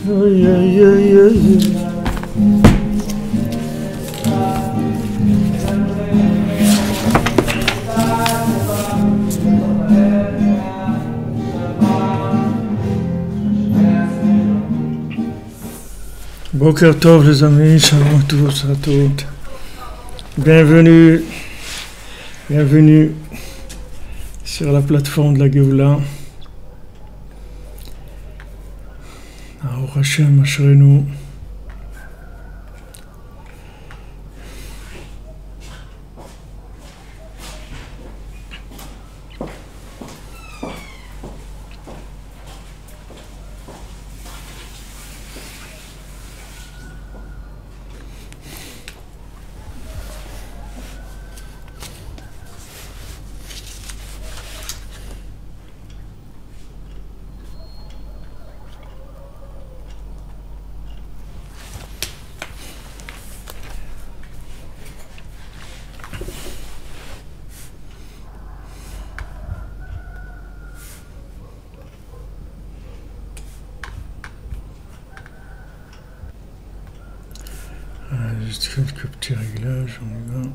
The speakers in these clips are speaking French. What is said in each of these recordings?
Aïe, aïe, aïe, aïe. Boker Tov les amis, shalom à tous, à toutes. Bienvenue sur la plateforme de la Géoula. Baruch Hashem, Ashrenu. Juste quelques petits réglages, on y va.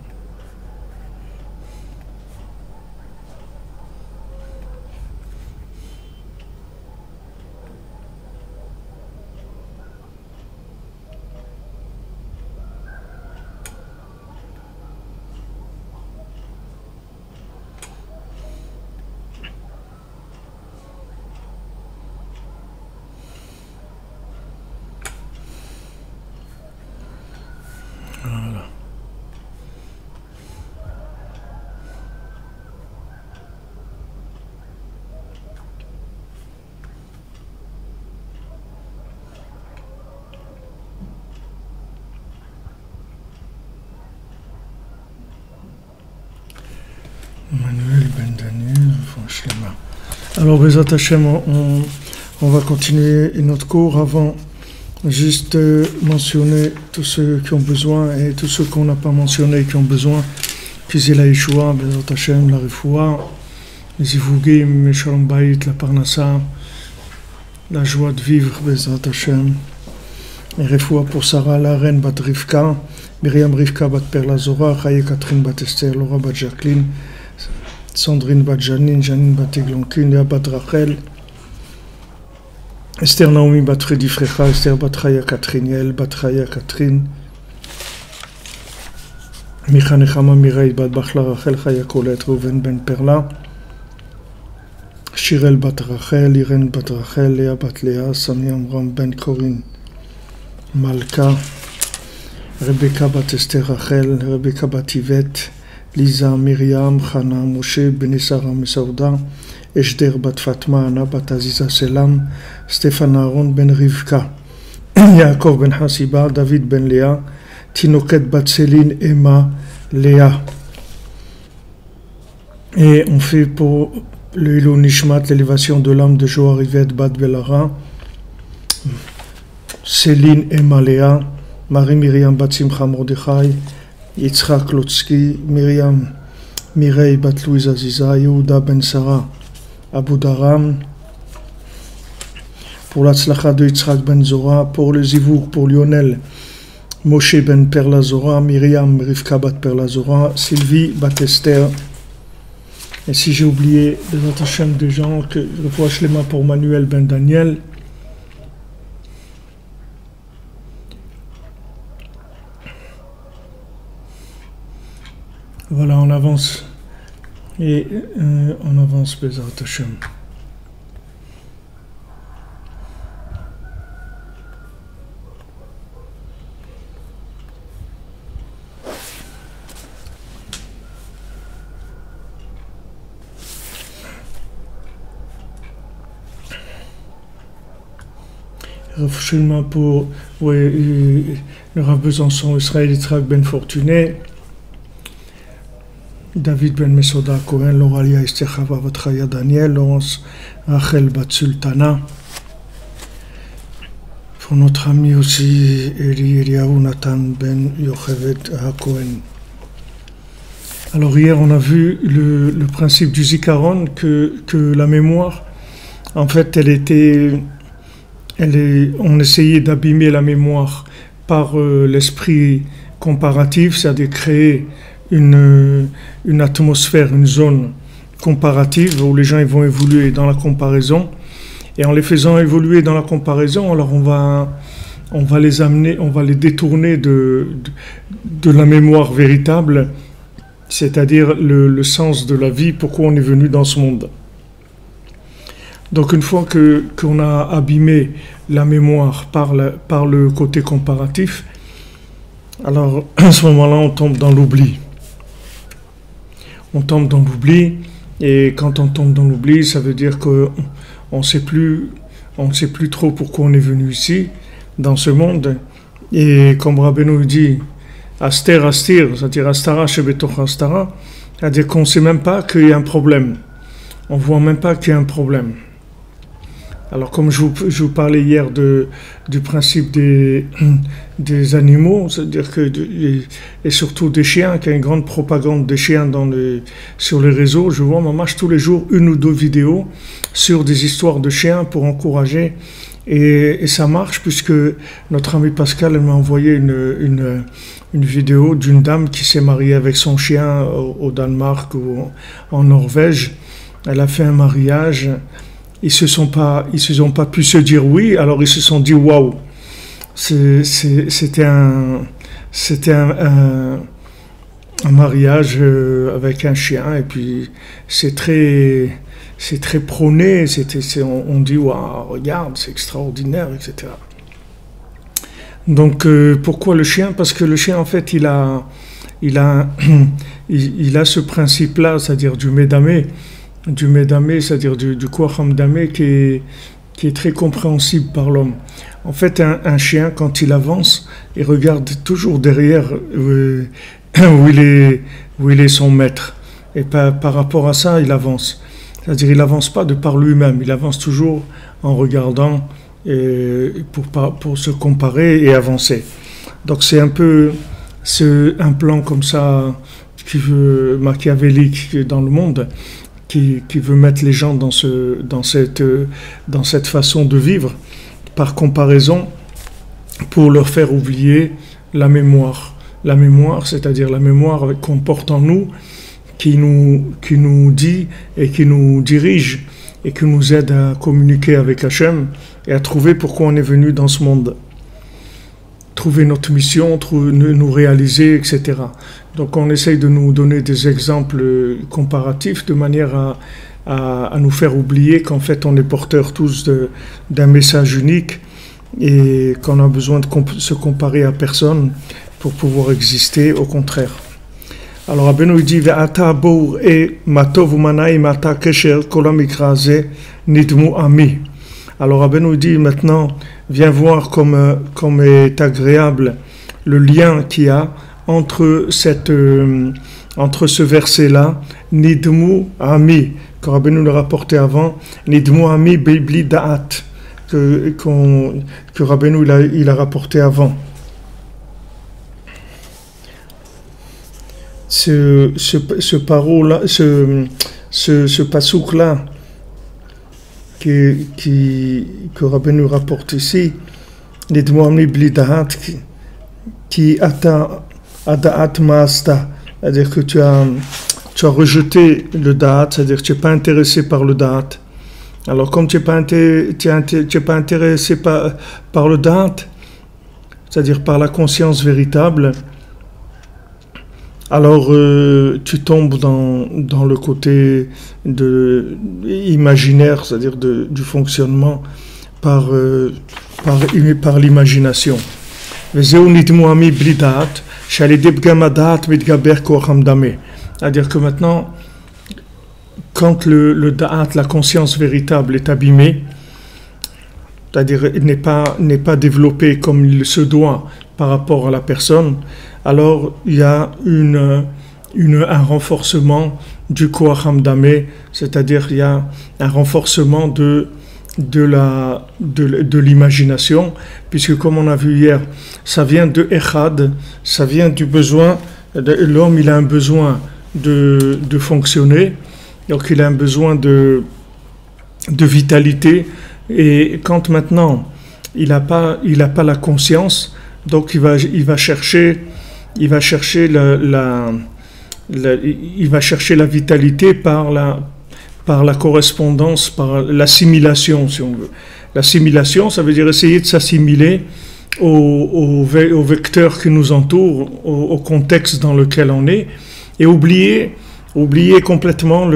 Voilà. Manuel Ben Daniel, franchement. Alors, Bezat Hashem, on va continuer notre cours avant. Juste mentionner tous ceux qui ont besoin et tous ceux qu'on n'a pas mentionnés qui ont besoin, qu'ils aient la Yeshua, Bezat Hashem, la Refoua, les Ivugim, les Shalom Bayit, la Parnassa, la joie de vivre, Bezat Hashem, et Refoua pour Sarah, la reine Bat Rivka, Myriam Rivka Bat Perla Zora, Chaye Catherine Bat Esther, Laura Bat Jacqueline, Sandrine Bat Janine, Janine Bat Eglonkin, Léa Bat Rachel, Esther Naomi Bat Fredi Frecha, Esther Bat Chaya Catherine, Yael Bat Chaya Catherine, Micha Nechama Mireille Bat Bachla Rachel Chaya Colette, Reuven Ben Perla, Shirel Bat Rachel, Irène Bat Rachel, Léa Bat Léa, Sami Amram Ben Corinne, Malka, Rebecca Bat Esther Rachel, Rebecca Bat Yvette, Lisa, Myriam, Chana, Moshe, Benisara Mesauda, Eshder Bat Fatma, Anna Bat Aziza Selam, Stéphane Aaron Ben Rivka, Yaakov Ben Hasiba, David Ben Léa, Tinoket Bat Céline, Emma, Léa. Et on fait pour le Ilou Nishmat, l'élévation de l'âme de Joa Rivet Bat Belara, Céline, Emma, Léa, Marie Myriam Bat Simcha Mordechai, Yitzhak Lotski, Myriam Mireille Bat Louise Aziza, Yehuda Ben Sarah, Abu Daram, pour l'Atzlacha de Yitzhak Ben Zora, pour le Zivouk, pour Lionel, Moshe Ben Perla Zora, Myriam Rivka Bat Perla Zora, Sylvie Bat Esther. Et si j'ai oublié des attachements de gens, que je vois Shlema pour Manuel Ben Daniel. Voilà, on avance. Et on avance, Bezat Hashem. Rafraîchissement pour le Rav Besançon, Israël Yitzhak Ben Fortuné, David Ben Mesoda Cohen, Loralia Esther Chava Batraya Daniel, Laurence Rachel Bat Sultana. Pour notre ami aussi Eliyahu Nathan Ben Yochevet Cohen. Alors hier on a vu le principe du Zikaron, que la mémoire, en fait elle était on essayait d'abîmer la mémoire par l'esprit comparatif, c'est-à-dire créer une atmosphère, une zone comparative où les gens ils vont évoluer dans la comparaison. Et en les faisant évoluer dans la comparaison, alors on va les amener, on va les détourner de la mémoire véritable, c'est-à-dire le sens de la vie, pourquoi on est venu dans ce monde. Donc une fois qu'on a abîmé la mémoire par le côté comparatif, alors à ce moment-là on tombe dans l'oubli. On tombe dans l'oubli, et quand on tombe dans l'oubli, ça veut dire qu'on ne sait plus trop pourquoi on est venu ici, dans ce monde. Et comme Rabbeinu dit, Aster Astir, c'est-à-dire Astara Shebetoch Astara, c'est-à-dire qu'on ne sait même pas qu'il y a un problème. On ne voit même pas qu'il y a un problème. Alors comme je vous parlais hier du principe des animaux, c'est-à-dire et surtout des chiens, qu'il y a une grande propagande des chiens sur les réseaux, je vois mamash tous les jours une ou deux vidéos sur des histoires de chiens pour encourager, et ça marche puisque notre ami Pascal m'a envoyé une vidéo d'une dame qui s'est mariée avec son chien au Danemark ou en Norvège. Elle a fait un mariage. Ils se sont pas pu se dire oui, alors ils se sont dit waouh. C'était un mariage avec un chien, et puis c'est très prôné. On dit waouh, regarde, c'est extraordinaire, etc. Donc pourquoi le chien? Parce que le chien en fait il a ce principe-là, c'est-à-dire du médamé, c'est-à-dire du Koacham Damé qui est très compréhensible par l'homme. En fait, un chien, quand il avance, il regarde toujours derrière où il est son maître. Et par rapport à ça, il avance. C'est-à-dire, il n'avance pas de par lui-même, il avance toujours en regardant pour se comparer et avancer. Donc, c'est un peu un plan comme ça machiavélique dans le monde, qui veut mettre les gens dans cette façon de vivre, par comparaison, pour leur faire oublier la mémoire. La mémoire, c'est-à-dire la mémoire qu'on porte en nous, qui nous dit et qui nous dirige, et qui nous aide à communiquer avec Hachem, et à trouver pourquoi on est venu dans ce monde. Trouver notre mission, nous réaliser, etc. Donc on essaye de nous donner des exemples comparatifs de manière à nous faire oublier qu'en fait on est porteurs tous d'un message unique, et qu'on a besoin de se comparer à personne pour pouvoir exister, au contraire. Alors Rabbeinu dit Ve'ata bour et matov umanai mata kesher kolam ikraze nidmu ami. Alors Rabbeinu dit maintenant, viens voir comme est agréable le lien qu'il y a entre ce verset-là, Nidmu Ami, que Rabbeinu l'a rapporté avant, Nidmu Ami Bibli Da'at, que Rabbeinu il a rapporté avant. Ce paro-là, ce pasouk-là, que Rabbeinu rapporte ici, Nidmu Ami Bibli Da'at, qui atteint Ada'at Ma'asta, c'est-à-dire que tu as rejeté le Da'at, c'est-à-dire que tu n'es pas intéressé par le Da'at. Alors comme tu n'es pas intéressé par le Da'at, c'est-à-dire par la conscience véritable, alors tu tombes dans le côté imaginaire, c'est-à-dire du fonctionnement par l'imagination. C'est-à-dire que maintenant, quand le da'at, la conscience véritable, est abîmée, c'est-à-dire n'est pas développé comme il se doit par rapport à la personne, alors il y a un renforcement du koacham damé, c'est-à-dire il y a un renforcement de l'imagination, puisque comme on a vu hier, ça vient de Echad, ça vient du besoin, l'homme il a un besoin de fonctionner, donc il a un besoin de vitalité, et quand maintenant il a pas la conscience, donc il va chercher, il va chercher la vitalité par la correspondance, par l'assimilation, si on veut. L'assimilation, ça veut dire essayer de s'assimiler au vecteur qui nous entoure, au contexte dans lequel on est, et oublier complètement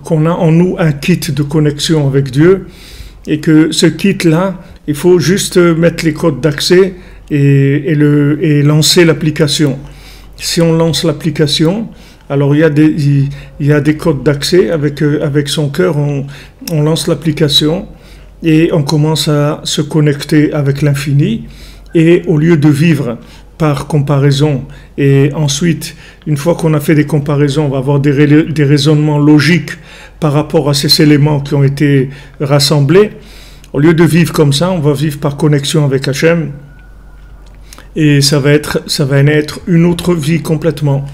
qu'on a en nous un kit de connexion avec Dieu, et que ce kit-là, il faut juste mettre les codes d'accès et lancer l'application. Si on lance l'application, alors il y a des codes d'accès, avec son cœur, on lance l'application et on commence à se connecter avec l'infini, et au lieu de vivre par comparaison, et ensuite, une fois qu'on a fait des comparaisons, on va avoir des raisonnements logiques par rapport à ces éléments qui ont été rassemblés. Au lieu de vivre comme ça, on va vivre par connexion avec Hachem, et ça va naître une autre vie complètement.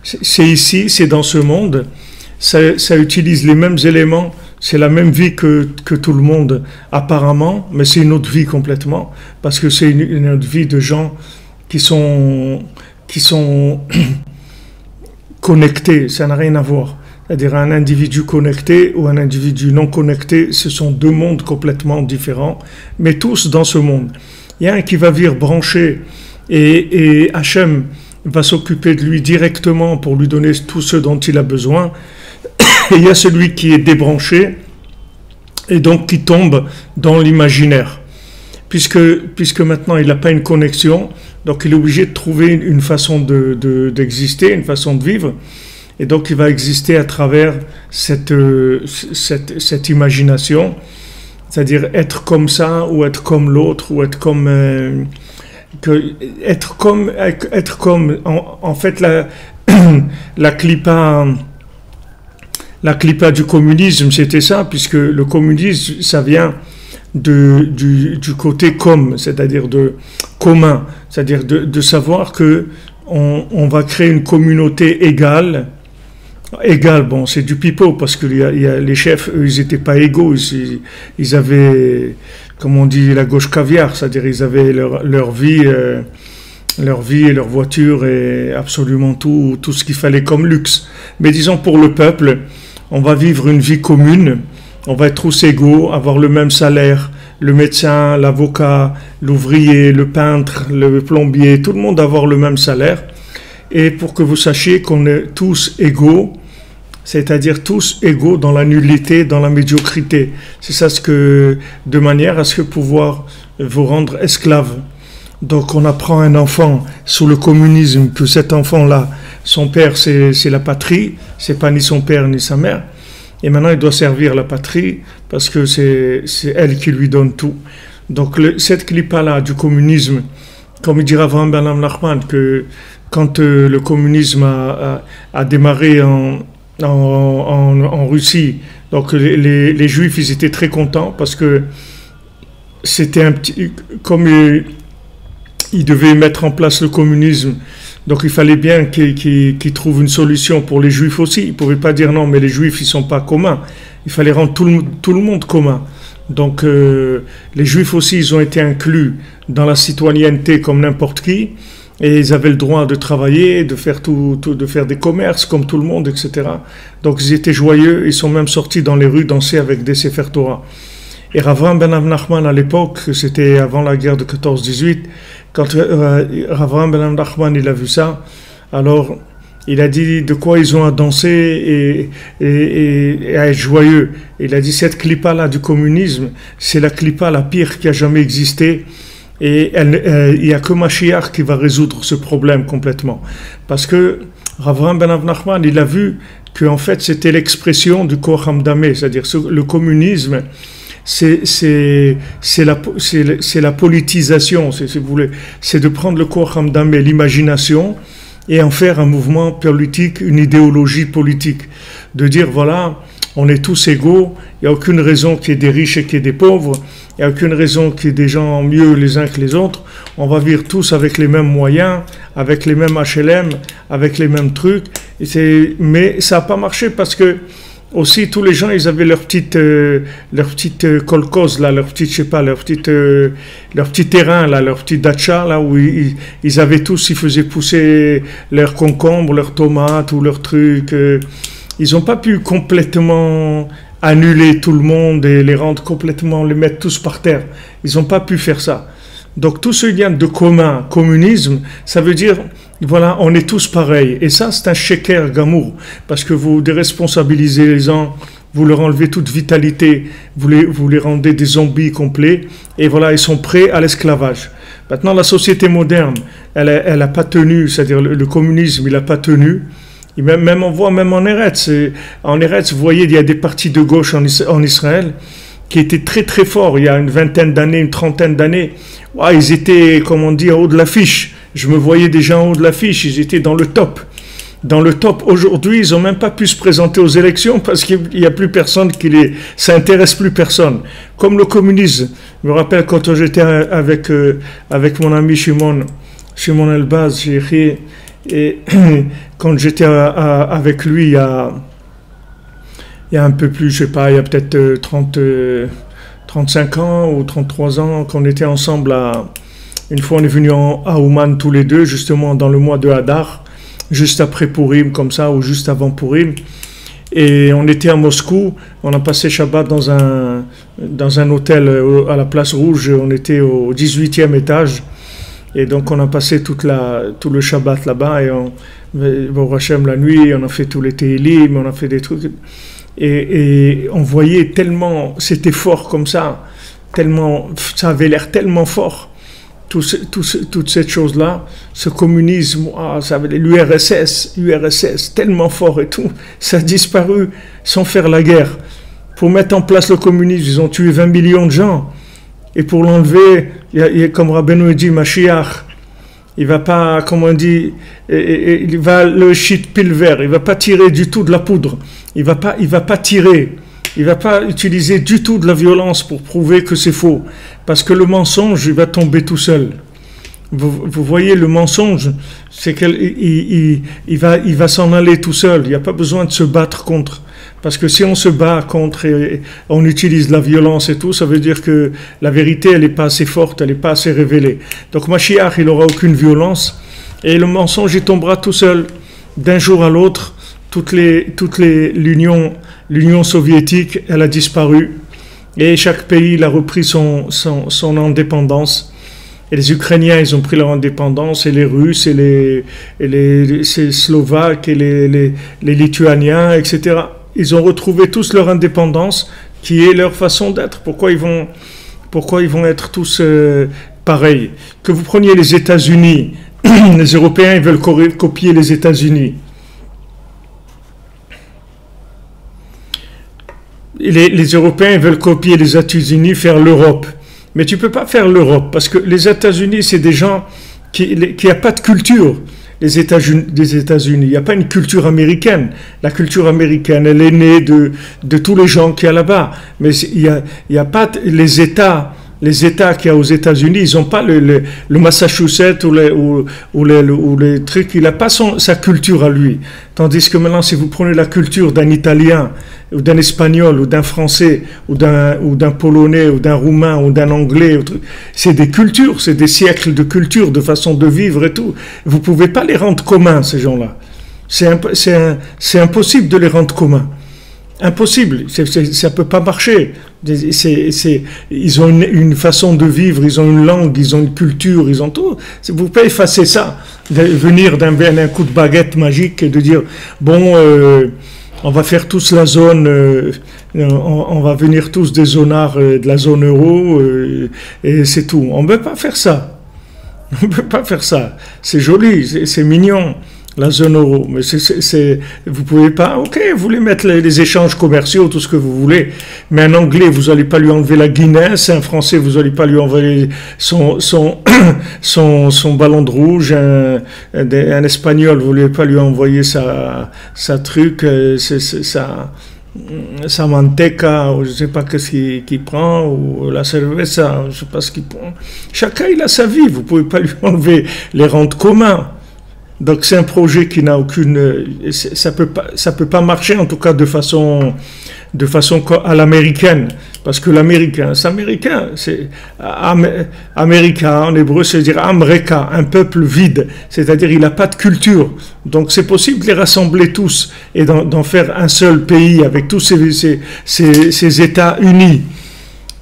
C'est ici, c'est dans ce monde, ça utilise les mêmes éléments, c'est la même vie que tout le monde apparemment, mais c'est une autre vie complètement, parce que c'est une autre vie de gens qui sont connectés, ça n'a rien à voir. C'est-à-dire un individu connecté ou un individu non connecté, ce sont deux mondes complètement différents, mais tous dans ce monde. Il y a un qui va vivre branché, et Hachem va s'occuper de lui directement pour lui donner tout ce dont il a besoin. Et il y a celui qui est débranché et donc qui tombe dans l'imaginaire. Puisque maintenant il n'a pas une connexion, donc il est obligé de trouver une façon d'exister, une façon de vivre. Et donc il va exister à travers cette imagination, c'est-à-dire être comme ça ou être comme l'autre ou être comme... en fait la clipa du communisme, c'était ça, puisque le communisme, ça vient du côté c'est-à-dire de commun, c'est-à-dire de savoir que on va créer une communauté égale, bon, c'est du pipeau, parce que les chefs, eux, ils n'étaient pas égaux, ils avaient, comme on dit, la gauche caviar, c'est-à-dire ils avaient leur vie et leur voiture et absolument tout ce qu'il fallait comme luxe. Mais disons, pour le peuple, on va vivre une vie commune, on va être tous égaux, avoir le même salaire, le médecin, l'avocat, l'ouvrier, le peintre, le plombier, tout le monde avoir le même salaire. Et pour que vous sachiez qu'on est tous égaux, c'est-à-dire tous égaux dans la nullité, dans la médiocrité. C'est ça de manière à ce que pouvoir vous rendre esclave. Donc on apprend à un enfant sous le communisme que cet enfant-là, son père c'est la patrie, c'est pas ni son père ni sa mère, et maintenant il doit servir la patrie parce que c'est elle qui lui donne tout. Donc cette clipa-là du communisme, comme il dira Avraham ben Nachman, que quand le communisme a démarré en Russie, donc les Juifs ils étaient très contents parce que c'était un petit, comme ils devaient mettre en place le communisme, donc il fallait bien qu'ils trouvent une solution pour les Juifs aussi. Ils ne pouvaient pas dire non, mais les Juifs ils ne sont pas communs. Il fallait rendre tout le monde commun. Donc les Juifs aussi ils ont été inclus dans la citoyenneté comme n'importe qui, et ils avaient le droit de travailler, de faire de faire des commerces comme tout le monde, etc. Donc ils étaient joyeux, ils sont même sortis dans les rues danser avec des Sefer Torah. Et Avraham ben Nachman à l'époque, c'était avant la guerre de 14-18, quand Avraham ben Nachman il a vu ça, alors il a dit de quoi ils ont à danser et à être joyeux. Il a dit cette clipa-là du communisme, c'est la clipa la pire qui a jamais existé. Et il n'y a que Mashiach qui va résoudre ce problème complètement. Parce que Avraham ben Nachman, il a vu qu'en fait c'était l'expression du Koach Hamdameh, c'est-à-dire le communisme, c'est la politisation, si vous voulez, c'est de prendre le Koach Hamdameh, l'imagination, et en faire un mouvement politique, une idéologie politique. De dire, voilà, on est tous égaux, il n'y a aucune raison qu'il y ait des riches et qu'il y ait des pauvres, il n'y a aucune raison qu'il y ait des gens mieux les uns que les autres, on va vivre tous avec les mêmes moyens, avec les mêmes HLM, avec les mêmes trucs, mais ça n'a pas marché parce que aussi, tous les gens, ils avaient leur petite kolkhoz, là, leur petite, je sais pas, leur petit terrain, là, leur petit dacha, là, où ils avaient tous, ils faisaient pousser leurs concombres, leurs tomates ou leurs trucs. Ils n'ont pas pu complètement annuler tout le monde et les rendre complètement, les mettre tous par terre. Ils n'ont pas pu faire ça. Donc, tout ce lien de commun, communisme, ça veut dire, voilà, on est tous pareils. Et ça, c'est un sheker gamour. Parce que vous déresponsabilisez les gens, vous leur enlevez toute vitalité, vous les rendez des zombies complets. Et voilà, ils sont prêts à l'esclavage. Maintenant, la société moderne, elle a pas tenu, c'est-à-dire le communisme, il n'a pas tenu. Et même on voit, même en Eretz, vous voyez, il y a des partis de gauche en Israël qui étaient très très forts il y a une vingtaine d'années, une trentaine d'années. Ouais, ils étaient, comme on dit, en haut de l'affiche. Je me voyais déjà en haut de l'affiche, ils étaient dans le top. Dans le top, aujourd'hui, ils n'ont même pas pu se présenter aux élections parce qu'il n'y a plus personne ça intéresse plus personne. Comme le communisme. Je me rappelle quand j'étais avec mon ami Shimon Elbaz, et quand j'étais avec lui il y a un peu plus, je sais pas, il y a peut-être 35 ans ou 33 ans qu'on était ensemble une fois on est venu à Ouman tous les deux, justement dans le mois de Hadar, juste après Purim comme ça, ou juste avant Purim. Et on était à Moscou, on a passé Shabbat dans un hôtel à la Place Rouge, on était au 18e étage. Et donc on a passé tout le Shabbat là-bas, et au Hachem la nuit, on a fait tous les Tehillim, on a fait des trucs. Et on voyait tellement, c'était fort comme ça, tellement, ça avait l'air tellement fort, toute cette chose-là, ce communisme, l'URSS, tellement fort et tout, ça a disparu sans faire la guerre. Pour mettre en place le communisme, ils ont tué 20 millions de gens, et pour l'enlever, comme Rabbeinu dit, Mashiach, il va pas, comme on dit, il va le shit pilver, il va pas tirer du tout de la poudre, il va pas tirer, il va pas utiliser du tout de la violence pour prouver que c'est faux, parce que le mensonge, il va tomber tout seul. Vous voyez, le mensonge, c'est qu'il va s'en aller tout seul, il n'y a pas besoin de se battre contre. Parce que si on se bat contre et on utilise la violence et tout, ça veut dire que la vérité, elle n'est pas assez forte, elle n'est pas assez révélée. Donc Mashiach, il n'aura aucune violence, et le mensonge, il tombera tout seul. D'un jour à l'autre, l'Union soviétique, elle a disparu, et chaque pays, il a repris son indépendance. Et les Ukrainiens, ils ont pris leur indépendance, et les Russes, et les Slovaques, et les Lituaniens, etc. Ils ont retrouvé tous leur indépendance, qui est leur façon d'être. Pourquoi ils vont être tous pareils? Que vous preniez les États-Unis, les Européens, ils veulent copier les États-Unis. Les Européens, ils veulent copier les États-Unis, faire l'Europe. Mais tu ne peux pas faire l'Europe, parce que les États-Unis, c'est des gens qui n'ont pas de culture. Les États-Unis, il n'y a pas une culture américaine. La culture américaine, elle est née de tous les gens qu'il y a là-bas. Mais il y a pas les États qu'il y a aux États-Unis, ils n'ont pas le Massachusetts ou les trucs, il n'a pas sa culture à lui. Tandis que maintenant, si vous prenez la culture d'un Italien, ou d'un Espagnol, ou d'un Français, ou d'un Polonais, ou d'un Roumain, ou d'un Anglais, c'est des cultures, c'est des siècles de culture, de façon de vivre et tout. Vous ne pouvez pas les rendre communs, ces gens-là. C'est impossible de les rendre communs. Impossible, ça peut pas marcher. Ils ont une façon de vivre, ils ont une langue, ils ont une culture, ils ont tout. Vous pouvez effacer ça, de venir d'un coup de baguette magique et de dire bon, on va faire tous la zone, on va venir tous des zonards de la zone euro et c'est tout. On ne peut pas faire ça. On ne peut pas faire ça. C'est joli, c'est mignon. La zone euro, mais vous pouvez pas, ok, vous voulez mettre les échanges commerciaux, tout ce que vous voulez, mais un Anglais, vous n'allez pas lui enlever la Guinness, un Français, vous n'allez pas lui enlever son ballon de rouge, un Espagnol, vous n'allez pas lui envoyer sa truc, sa manteca, ou je ne sais pas qu'est-ce qu'il prend, ou la cerveza, je ne sais pas ce qu'il prend. Chacun, il a sa vie, vous ne pouvez pas lui enlever les rentes communs. Donc c'est un projet qui n'a aucune, ça peut pas marcher en tout cas de façon à l'américaine, parce que l'américain, c'est américain, c'est America en hébreu, c'est-à-dire Amreka, un peuple vide, c'est-à-dire il n'a pas de culture. Donc c'est possible de les rassembler tous et d'en faire un seul pays avec tous ces États unis.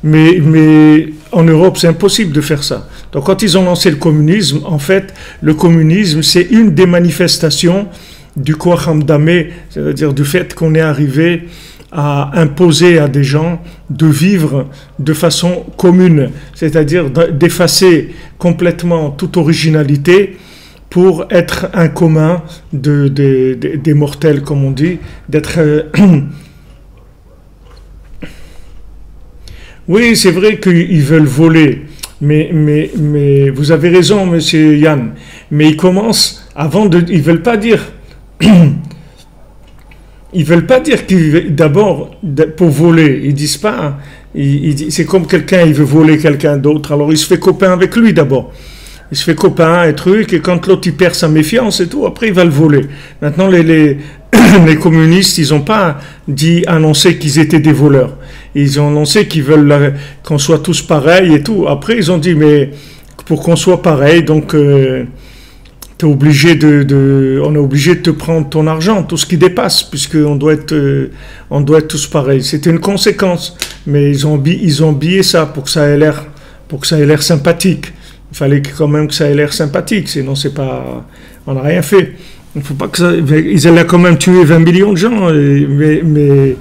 Mais en Europe, c'est impossible de faire ça. Donc quand ils ont lancé le communisme, en fait, le communisme, c'est une des manifestations du Koach Hamdameh, c'est-à-dire du fait qu'on est arrivé à imposer à des gens de vivre de façon commune, c'est-à-dire d'effacer complètement toute originalité pour être un commun des mortels, comme on dit, d'être... Oui, c'est vrai qu'ils veulent voler, mais vous avez raison, monsieur Yann, mais ils commencent, ils veulent pas dire... Ils veulent pas dire qu'ils d'abord pour voler. Ils disent pas. C'est comme quelqu'un, il veut voler quelqu'un d'autre. Alors il se fait copain avec lui d'abord. Il se fait copain et truc. Et quand l'autre il perd sa méfiance et tout, après il va le voler. Maintenant les communistes, ils ont pas annoncé qu'ils étaient des voleurs. Ils ont annoncé qu'ils veulent qu'on soit tous pareils et tout. Après ils ont dit mais pour qu'on soit pareil, donc on est obligé de te prendre ton argent, tout ce qui dépasse, puisqu'on doit être tous pareils. C'était une conséquence, mais ils ont habillé ça pour que ça ait l'air sympathique. Il fallait quand même que ça ait l'air sympathique, sinon on n'a rien fait. Il faut pas que ça, ils allaient quand même tuer 20 millions de gens, mais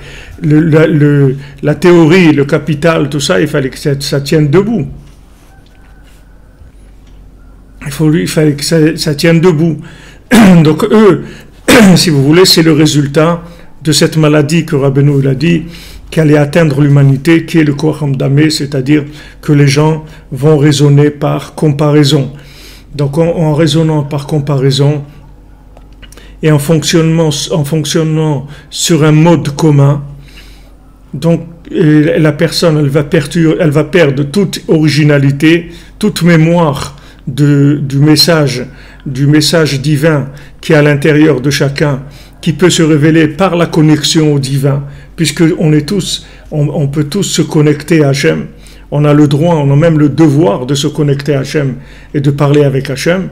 la théorie, le capital, tout ça, il fallait que ça tienne debout. Il fallait que ça tienne debout. Donc eux, si vous voulez, c'est le résultat de cette maladie que Rabbeinu il a dit, qui allait atteindre l'humanité, qui est le Koach Hamdameh, c'est-à-dire que les gens vont raisonner par comparaison. Donc en raisonnant par comparaison et en fonctionnant sur un mode commun, donc la personne elle va perdre toute originalité, toute mémoire du message divin qui est à l'intérieur de chacun, qui peut se révéler par la connexion au divin, puisque on peut tous se connecter à Hachem. On a le droit, on a même le devoir de se connecter à Hachem et de parler avec Hachem.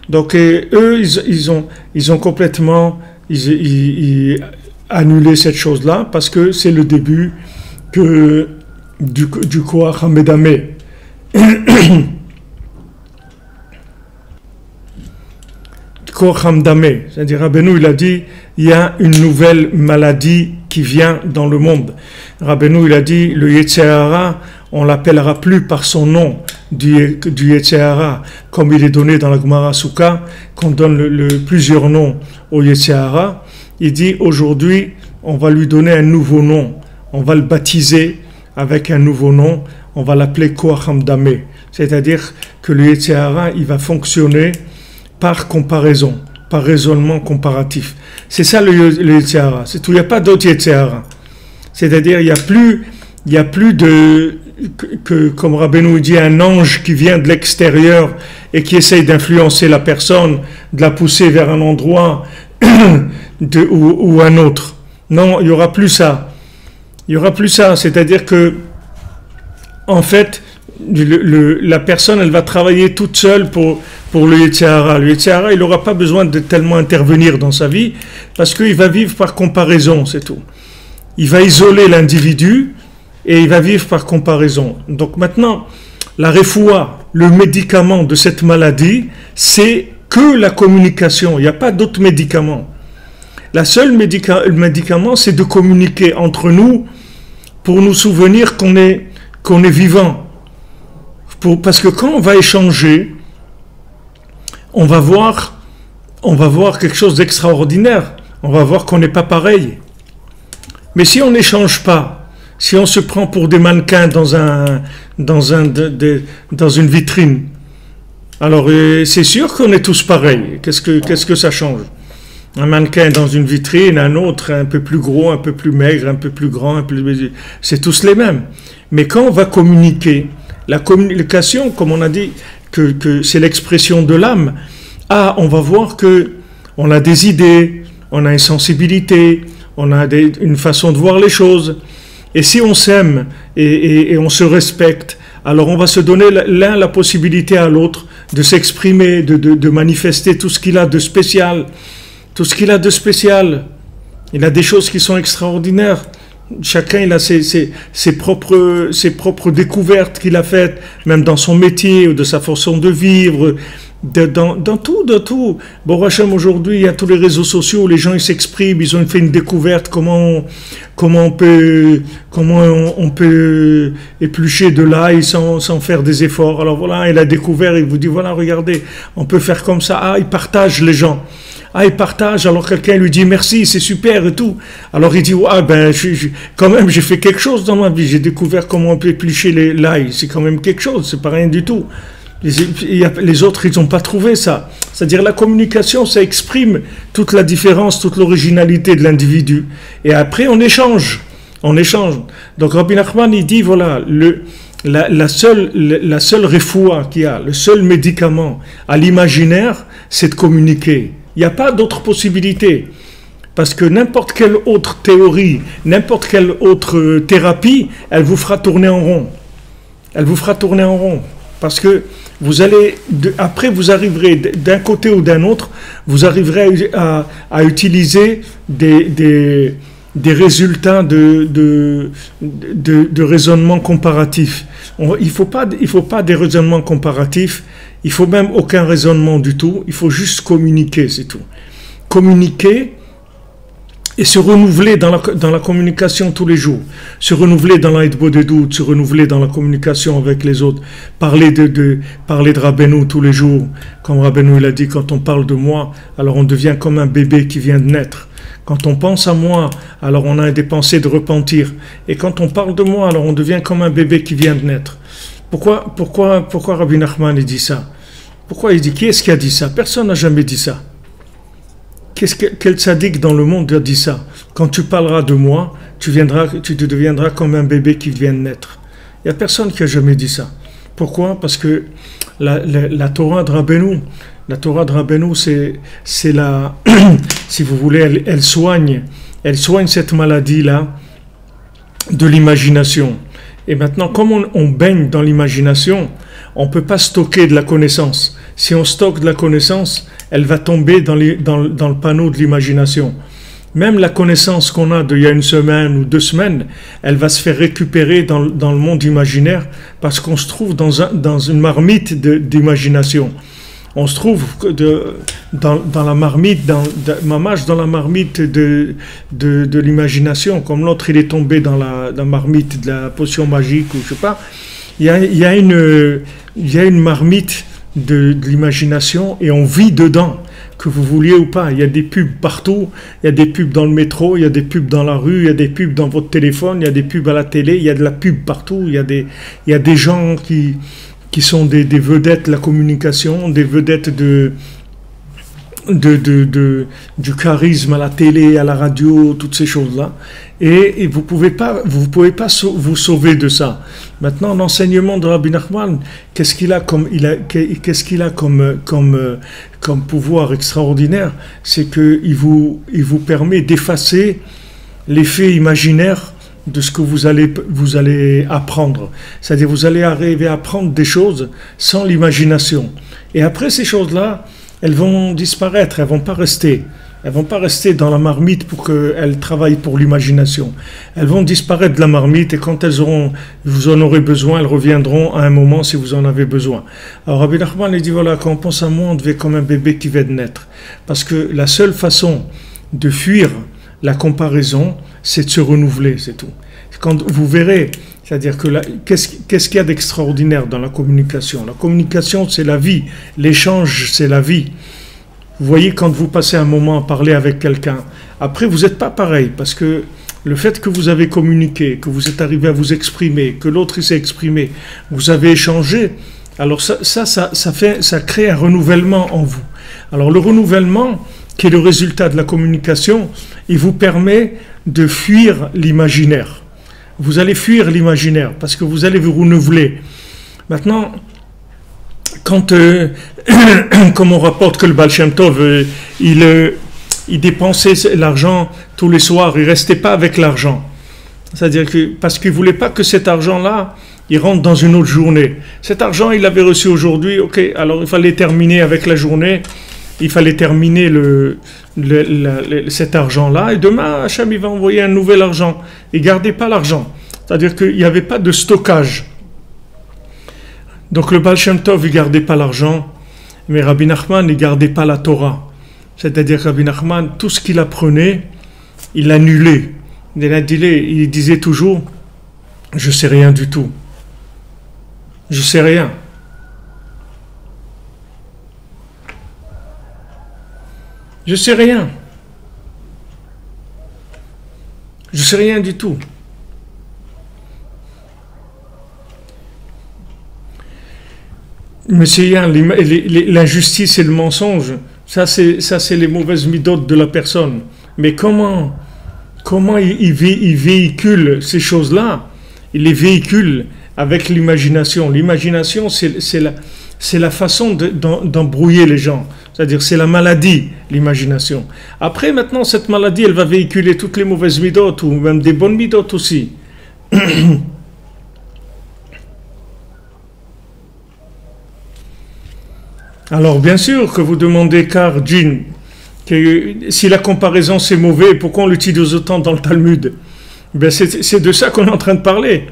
Donc eux, ils ont complètement annulé cette chose-là, parce que c'est le début du Koach Hamdameh. Koach Hamdameh, c'est-à-dire Rabbeinu il a dit il y a une nouvelle maladie qui vient dans le monde. Rabbeinu il a dit le Yetzer Hara, on l'appellera plus par son nom du Yetzer Hara, comme il est donné dans la Gemara Souka, qu'on donne plusieurs noms au Yetzer Hara. Il dit aujourd'hui on va lui donner un nouveau nom, on va le baptiser avec un nouveau nom, on va l'appeler Koach Hamdameh, c'est-à-dire que le Yetzer Hara il va fonctionner par comparaison, par raisonnement comparatif. C'est ça le Yetzer Hara. C'est tout. Il n'y a pas d'autre Yetzer Hara. C'est-à-dire, il n'y a plus comme Rabbeinu dit, un ange qui vient de l'extérieur et qui essaye d'influencer la personne, de la pousser vers un endroit ou un autre. Non, il n'y aura plus ça. Il n'y aura plus ça. C'est-à-dire que, en fait, la personne, elle va travailler toute seule pour le Yetzer Hara. Le Yetzer Hara, il n'aura pas besoin de tellement intervenir dans sa vie, parce qu'il va vivre par comparaison, c'est tout. Il va isoler l'individu, et il va vivre par comparaison. Donc maintenant, la refoua, le médicament de cette maladie, c'est que la communication. Il n'y a pas d'autre médicament. La seule médicament, c'est de communiquer entre nous, pour nous souvenir qu'on est vivant. Parce que quand on va échanger, on va voir quelque chose d'extraordinaire. On va voir qu'on n'est pas pareil. Mais si on n'échange pas, si on se prend pour des mannequins dans une vitrine, alors c'est sûr qu'on est tous pareils. Qu'est-ce que ça change? Un mannequin dans une vitrine, un autre un peu plus gros, un peu plus maigre, un peu plus grand, c'est tous les mêmes. Mais quand on va communiquer, la communication, comme on a dit, que c'est l'expression de l'âme. Ah, on va voir que on a des idées, on a une sensibilité, on a une façon de voir les choses. Et si on s'aime et on se respecte, alors on va se donner l'un la possibilité à l'autre de s'exprimer, de manifester tout ce qu'il a de spécial. Tout ce qu'il a de spécial. Il a des choses qui sont extraordinaires. Chacun il a ses propres découvertes qu'il a faites, même dans son métier ou de sa façon de vivre. Dans tout. Bon, Hachem, aujourd'hui, il y a tous les réseaux sociaux, les gens ils s'expriment, ils ont fait une découverte, comment on peut éplucher de l'ail sans faire des efforts. Alors voilà, il a découvert, il vous dit, voilà, regardez, on peut faire comme ça. Ah, il partage les gens. Ah, il partage, alors quelqu'un lui dit merci, c'est super et tout. Alors il dit, ah ben, quand même, j'ai fait quelque chose dans ma vie, j'ai découvert comment on peut éplucher l'ail, c'est quand même quelque chose, c'est pas rien du tout. Les autres, ils n'ont pas trouvé ça. C'est-à-dire la communication, ça exprime toute la différence, toute l'originalité de l'individu. Et après, on échange. Donc Rabbi Nachman, il dit, voilà, la seule refoua qu'il y a, le seul médicament à l'imaginaire, c'est de communiquer. Il n'y a pas d'autre possibilité. Parce que n'importe quelle autre théorie, n'importe quelle autre thérapie, elle vous fera tourner en rond. Parce que après vous arriverez d'un côté ou d'un autre, vous arriverez à utiliser des résultats de raisonnement comparatif. Il faut pas des raisonnements comparatifs, il faut même aucun raisonnement du tout, il faut juste communiquer, c'est tout. Communiquer et se renouveler dans la communication tous les jours, se renouveler dans l'aïdbo des doutes, se renouveler dans la communication avec les autres, parler de Rabbeinu tous les jours, comme Rabbeinu il a dit, quand on parle de moi, alors on devient comme un bébé qui vient de naître. Quand on pense à moi, alors on a des pensées de repentir, et quand on parle de moi, alors on devient comme un bébé qui vient de naître. Pourquoi Rabbi Nachman il dit ça? Pourquoi il dit, qui est-ce qui a dit ça? Personne n'a jamais dit ça. Quel tzaddik dans le monde a dit ça? Quand tu parleras de moi, tu deviendras comme un bébé qui vient de naître. Il n'y a personne qui a jamais dit ça. Pourquoi? Parce que la Torah de Rabbeinu, c'est la, si vous voulez, elle soigne cette maladie-là de l'imagination. Et maintenant, comme on baigne dans l'imagination, on ne peut pas stocker de la connaissance. Si on stocke de la connaissance, elle va tomber dans le panneau de l'imagination. Même la connaissance qu'on a d'il y a une semaine ou 2 semaines, elle va se faire récupérer dans le monde imaginaire parce qu'on se trouve dans une marmite d'imagination. On se trouve dans la marmite, dans la marmite de l'imagination, comme l'autre il est tombé dans la marmite de la potion magique ou je sais pas. Il y a une marmite de l'imagination et on vit dedans, que vous vouliez ou pas. Il y a des pubs partout, il y a des pubs dans le métro, il y a des pubs dans la rue, il y a des pubs dans votre téléphone, il y a des pubs à la télé, il y a de la pub partout, il y a des gens qui sont des vedettes de la communication, des vedettes du charisme à la télé, à la radio, toutes ces choses-là. Et vous pouvez pas vous sauver de ça. Maintenant, l'enseignement de Rabbi Nachman, qu'est-ce qu'il a comme pouvoir extraordinaire? C'est qu'il vous permet d'effacer l'effet imaginaire de ce que vous allez apprendre. C'est-à-dire, vous allez arriver à apprendre des choses sans l'imagination. Et après, ces choses-là, elles vont disparaître, elles vont pas rester. Elles vont pas rester dans la marmite pour qu'elles travaillent pour l'imagination. Elles vont disparaître de la marmite et quand vous en aurez besoin, elles reviendront à un moment si vous en avez besoin. Alors Rabbi Nachman il dit, voilà, quand on pense à moi, on devient comme un bébé qui vient de naître. Parce que la seule façon de fuir la comparaison, c'est de se renouveler, c'est tout. Quand vous verrez, c'est-à-dire que qu'est-ce qu'il y a d'extraordinaire dans la communication? La communication, c'est la vie. L'échange, c'est la vie. Vous voyez, quand vous passez un moment à parler avec quelqu'un, après, vous n'êtes pas pareil, parce que le fait que vous avez communiqué, que vous êtes arrivé à vous exprimer, que l'autre s'est exprimé, vous avez échangé, alors ça crée un renouvellement en vous. Alors le renouvellement, qui est le résultat de la communication, il vous permet de fuir l'imaginaire. Vous allez fuir l'imaginaire, parce que vous allez vous renouveler. Maintenant, quand, comme on rapporte que le Baal Shem Tov, il dépensait l'argent tous les soirs, il ne restait pas avec l'argent. C'est-à-dire que, parce qu'il ne voulait pas que cet argent-là, il rentre dans une autre journée. Cet argent, il l'avait reçu aujourd'hui, ok, alors il fallait terminer avec la journée, il fallait terminer cet argent-là, et demain, Hachem, il va envoyer un nouvel argent. Il ne gardait pas l'argent. C'est-à-dire qu'il n'y avait pas de stockage. Donc le Baal Shem Tov, il ne gardait pas l'argent, mais Rabbi Nachman, il ne gardait pas la Torah. C'est-à-dire que Rabbi Nachman, tout ce qu'il apprenait, il l'annulait. Il disait toujours, je ne sais rien du tout. Je ne sais rien. Je ne sais rien. Je ne sais rien du tout. Mais c'est l'injustice et le mensonge. Ça, c'est les mauvaises midotes de la personne. Mais comment il véhicule ces choses-là? Il les véhicule avec l'imagination. L'imagination, c'est la façon d'embrouiller les gens. C'est-à-dire, c'est la maladie, l'imagination. Après, maintenant, cette maladie, elle va véhiculer toutes les mauvaises midotes, ou même des bonnes midotes aussi. Alors, bien sûr que vous demandez, car Jin, que si la comparaison c'est mauvais, pourquoi on l'utilise autant dans le Talmud? Ben c'est de ça qu'on est en train de parler.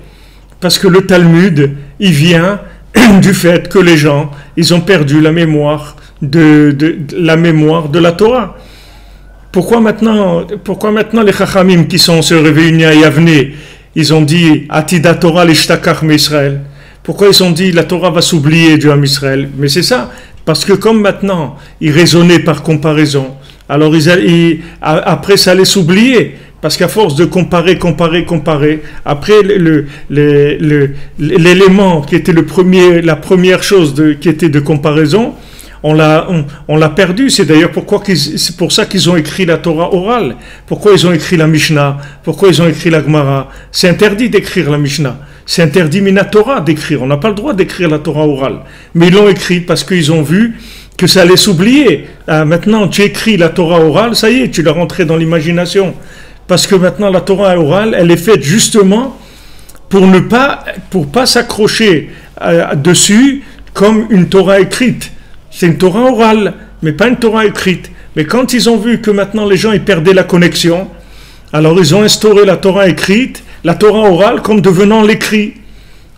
Parce que le Talmud, il vient du fait que les gens, ils ont perdu la mémoire de la Torah. Pourquoi maintenant les Chachamim qui sont se réunis à Yavne, ils ont dit Atida Torah l'ishtakach m'Israël? Pourquoi ils ont dit la Torah va s'oublier du Ham Israël? Mais c'est ça, parce que comme maintenant ils raisonnaient par comparaison, alors après ça allait s'oublier. Parce qu'à force de comparer, après l'élément qui était la première chose qui était de comparaison, on l'a perdu. C'est d'ailleurs c'est pour ça qu'ils ont écrit la Torah orale. Pourquoi ils ont écrit la Mishnah? Pourquoi ils ont écrit la Gemara? C'est interdit d'écrire la Mishnah. C'est interdit Minatora d'écrire. On n'a pas le droit d'écrire la Torah orale. Mais ils l'ont écrit parce qu'ils ont vu que ça allait s'oublier. Maintenant, tu écris la Torah orale, ça y est, tu l'as rentré dans l'imagination. Parce que maintenant, la Torah orale, elle est faite justement pour pas s'accrocher dessus comme une Torah écrite. C'est une Torah orale, mais pas une Torah écrite. Mais quand ils ont vu que maintenant les gens ils perdaient la connexion, alors ils ont instauré la Torah écrite, la Torah orale comme devenant l'écrit.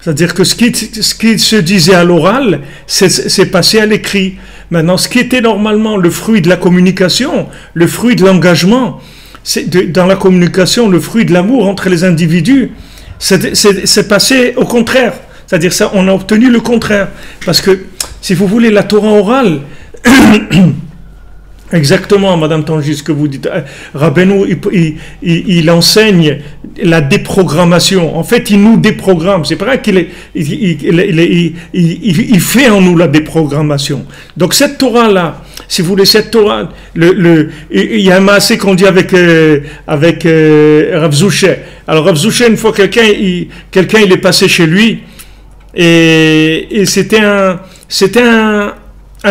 C'est-à-dire que ce qui se disait à l'oral, c'est passé à l'écrit. Maintenant, ce qui était normalement le fruit de la communication, le fruit de l'engagement, dans la communication, le fruit de l'amour entre les individus, c'est passé au contraire. C'est-à-dire ça, on a obtenu le contraire. Parce que, si vous voulez, la Torah orale, exactement, Madame Tangi, ce que vous dites, Rabbeinu, il enseigne la déprogrammation. En fait, il nous déprogramme. C'est vrai qu'il il fait en nous la déprogrammation. Donc, cette Torah-là, si vous voulez, cette Torah, il y a un maasé qu'on dit avec Rav Zouché. Alors, Rav Zouché, une fois quelqu'un il est passé chez lui, et c'était un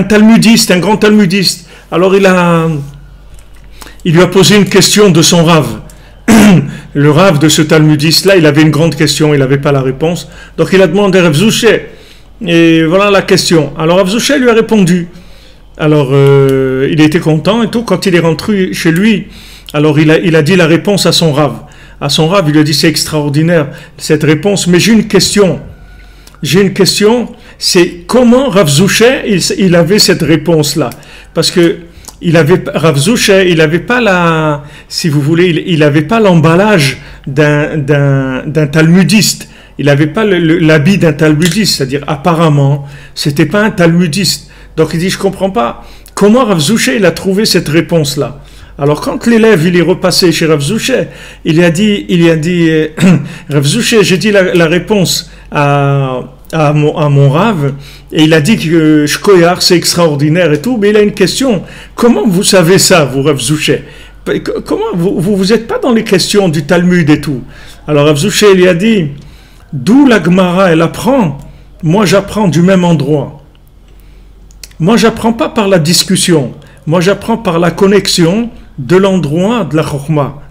talmudiste, un grand talmudiste. Alors, il lui a posé une question de son Rav. Le Rav de ce talmudiste-là, il avait une grande question, il n'avait pas la réponse. Donc, il a demandé à Rav Zouché, et voilà la question. Alors, Rav Zouché lui a répondu. Alors, il était content et tout. Quand il est rentré chez lui, alors il a dit la réponse à son Rav. À son Rav, il lui a dit, c'est extraordinaire, cette réponse, mais j'ai une question. C'est comment Rav Zouché, il avait cette réponse-là. Parce que Rav Zouché, il n'avait pas si vous voulez, il n'avait pas l'emballage d'un talmudiste. Il n'avait pas l'habit d'un talmudiste. C'est-à-dire, apparemment, c'était pas un talmudiste. Donc il dit, je comprends pas. Comment Rav Zouché, il a trouvé cette réponse-là? Alors quand l'élève, il est repassé chez Rav Zouché, il a dit, Rav Zouché, j'ai dit la réponse à mon Rav, et il a dit que Shkoyar, c'est extraordinaire et tout, mais il a une question. Comment vous savez ça, vous, Rav Zouché? Comment vous êtes pas dans les questions du Talmud et tout? Alors Rav Zouché, il a dit, d'où la Gemara, elle apprend? Moi, j'apprends du même endroit. moi j'apprends pas par la discussion, moi j'apprends par la connexion de l'endroit de la Chokhmah.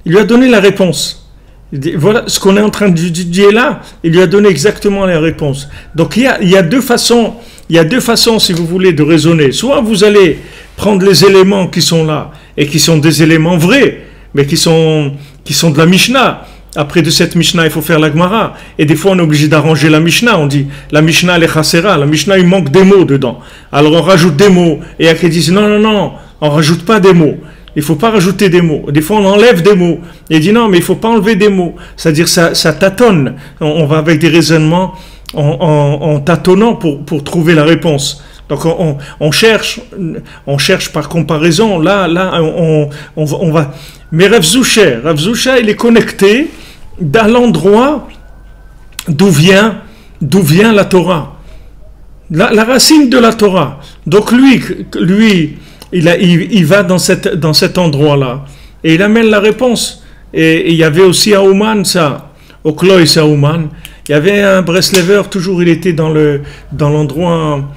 Il lui a donné la réponse. Il dit, voilà ce qu'on est en train d'étudier là, il lui a donné exactement la réponse. Donc il y a deux façons, si vous voulez, de raisonner. Soit vous allez prendre les éléments qui sont là, et qui sont des éléments vrais, mais qui sont de la Mishnah. Après de cette Mishnah, il faut faire la Gemara. Et des fois, on est obligé d'arranger la Mishnah. On dit, la Mishnah, elle est chassera. La Mishnah, il manque des mots dedans. Alors, on rajoute des mots. Et il y a qui disent, non, on rajoute pas des mots. Il faut pas rajouter des mots. Des fois, on enlève des mots. Et il dit, non, mais il faut pas enlever des mots. C'est-à-dire, ça tâtonne. On va avec des raisonnements en tâtonnant pour trouver la réponse. Donc on cherche par comparaison. Là, on va. Mais Rav Zusha, il est connecté dans l'endroit d'où vient la Torah, la racine de la Torah. Donc lui, il va dans cet endroit-là et il amène la réponse. Et il y avait aussi à Ouman ça, au Kloïs à Ouman, il y avait un Breslever, toujours il était dans l'endroit.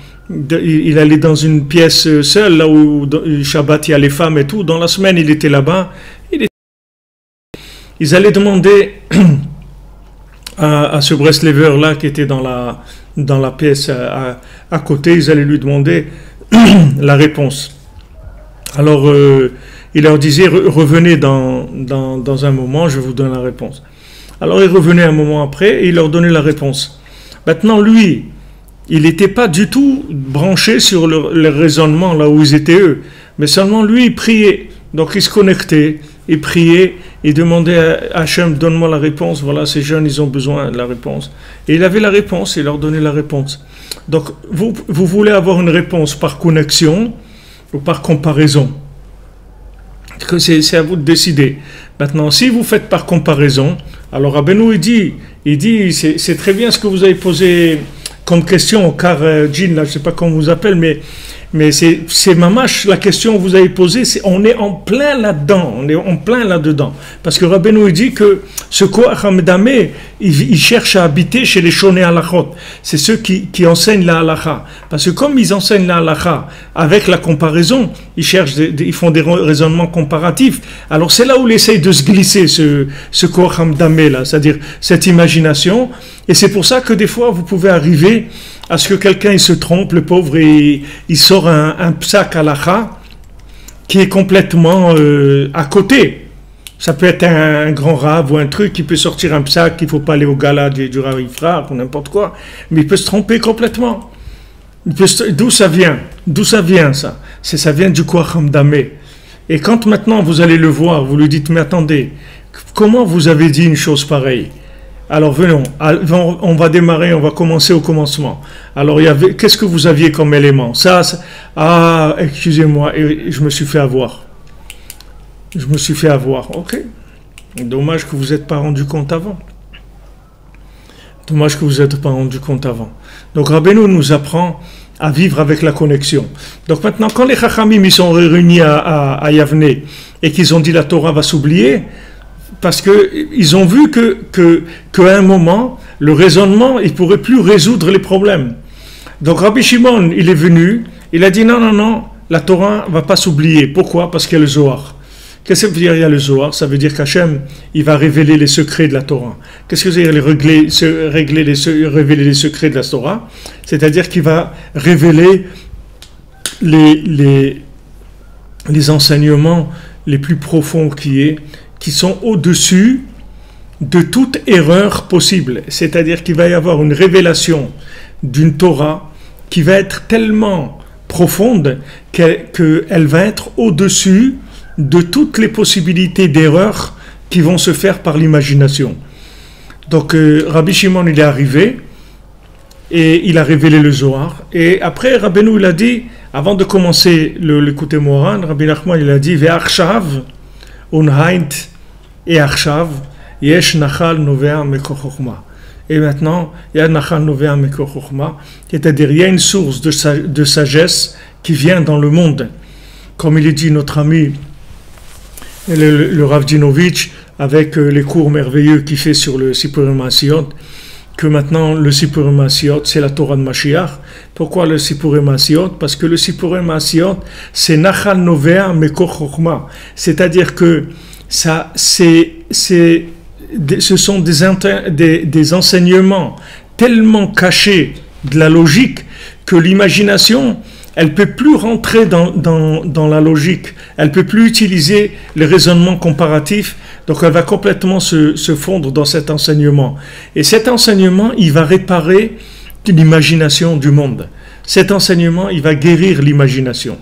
Il allait dans une pièce seule, là où Shabbat il y a les femmes et tout. Dans la semaine, il était là-bas. Ils allaient demander à ce Breslever-là qui était dans la pièce à côté, ils allaient lui demander la réponse. Alors, il leur disait, revenez dans un moment, je vous donne la réponse. Alors, il revenait un moment après et il leur donnait la réponse. Maintenant, lui, il n'était pas du tout branché sur le raisonnement là où ils étaient eux, mais seulement lui il priait, donc il se connectait, il priait, il demandait à Hachem, donne-moi la réponse, voilà ces jeunes ils ont besoin de la réponse, et il avait la réponse, il leur donnait la réponse. Donc vous voulez avoir une réponse par connexion ou par comparaison, c'est à vous de décider. Maintenant si vous faites par comparaison, alors Rabbeinu il dit c'est très bien ce que vous avez posé comme question au car Jean, là, je ne sais pas comment on vous appelle, mais c'est mamash, la question que vous avez posée, on est en plein là-dedans, parce que Rabbeinu dit que ce Koach Hamedameh, il cherche à habiter chez les Shonei Halachot, c'est ceux qui enseignent la halacha, parce que comme ils enseignent la halacha avec la comparaison, ils font des raisonnements comparatifs, alors c'est là où il essaye de se glisser ce Koach Hamedameh là, c'est-à-dire cette imagination, et c'est pour ça que des fois vous pouvez arriver à ce que quelqu'un il se trompe, le pauvre, et il sort un psak halacha qui est complètement à côté. Ça peut être un grand rave ou un truc qui peut sortir un psak qu'il ne faut pas aller au gala du Rav Ifrach ou n'importe quoi, mais il peut se tromper complètement. D'où ça vient ça? Ça vient du Koach Hamedameh. Et quand maintenant vous allez le voir, vous lui dites, mais attendez, comment vous avez dit une chose pareille? Alors venons, on va démarrer, on va commencer au commencement. Alors qu'est-ce que vous aviez comme élément? Excusez-moi, je me suis fait avoir. Ok. Dommage que vous n'êtes pas rendu compte avant. Donc Rabbeinu nous apprend à vivre avec la connexion. Donc maintenant, quand les Chachamim ils sont réunis à Yavne et qu'ils ont dit la Torah va s'oublier, parce qu'ils ont vu qu'à un moment, le raisonnement, il ne pourrait plus résoudre les problèmes. Donc Rabbi Shimon, il est venu, il a dit non, la Torah ne va pas s'oublier. Pourquoi? Parce qu'il y a le Zohar. Qu'est-ce que ça veut dire il y a le Zohar? Ça veut dire qu'Hachem, il va révéler les secrets de la Torah. Qu'est-ce que ça veut dire révéler les secrets de la Torah? C'est-à-dire qu'il va révéler les enseignements les plus profonds qui sont au-dessus de toute erreur possible. C'est-à-dire qu'il va y avoir une révélation d'une Torah qui va être tellement profonde qu'elle va être au-dessus de toutes les possibilités d'erreur qui vont se faire par l'imagination. Donc Rabbi Shimon il est arrivé et il a révélé le Zohar. Et après Rabbeinu il a dit, avant de commencer l'écouter Moran, Rabbi Nachman il a dit Ve'achshav unhaint et achshav yesh nachal novea mekor chokhma. Et maintenant il y a nachal novea mekor chokhma, c'est-à-dire il y a une source de sagesse qui vient dans le monde, comme il est dit notre ami le Rav Dinovitch avec les cours merveilleux qu'il fait sur le Sipurim Maasiyot, que maintenant le Sipurim Maasiot, c'est la Torah de Mashiach. Pourquoi le Sipurim Maasiot? Parce que le Sipurim Maasiot, c'est Nachal Novea Mekor Chochma. C'est-à-dire que ça, ce sont des enseignements tellement cachés de la logique que l'imagination, elle peut plus rentrer dans la logique, elle peut plus utiliser les raisonnements comparatifs, donc elle va complètement se fondre dans cet enseignement. Et cet enseignement, il va réparer l'imagination du monde. Cet enseignement, il va guérir l'imagination.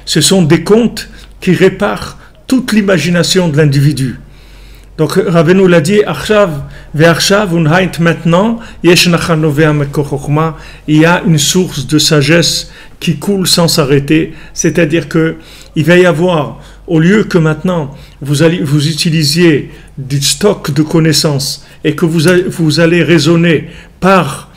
Ce sont des contes qui réparent toute l'imagination de l'individu. Donc Rabbeinu l'a dit, Achav ve'achav unhaint maintenant, yesh nachal novea mekor chochma, il y a une source de sagesse qui coule sans s'arrêter, c'est-à-dire que il va y avoir, au lieu que maintenant vous utilisiez du stock de connaissances et que vous allez raisonner par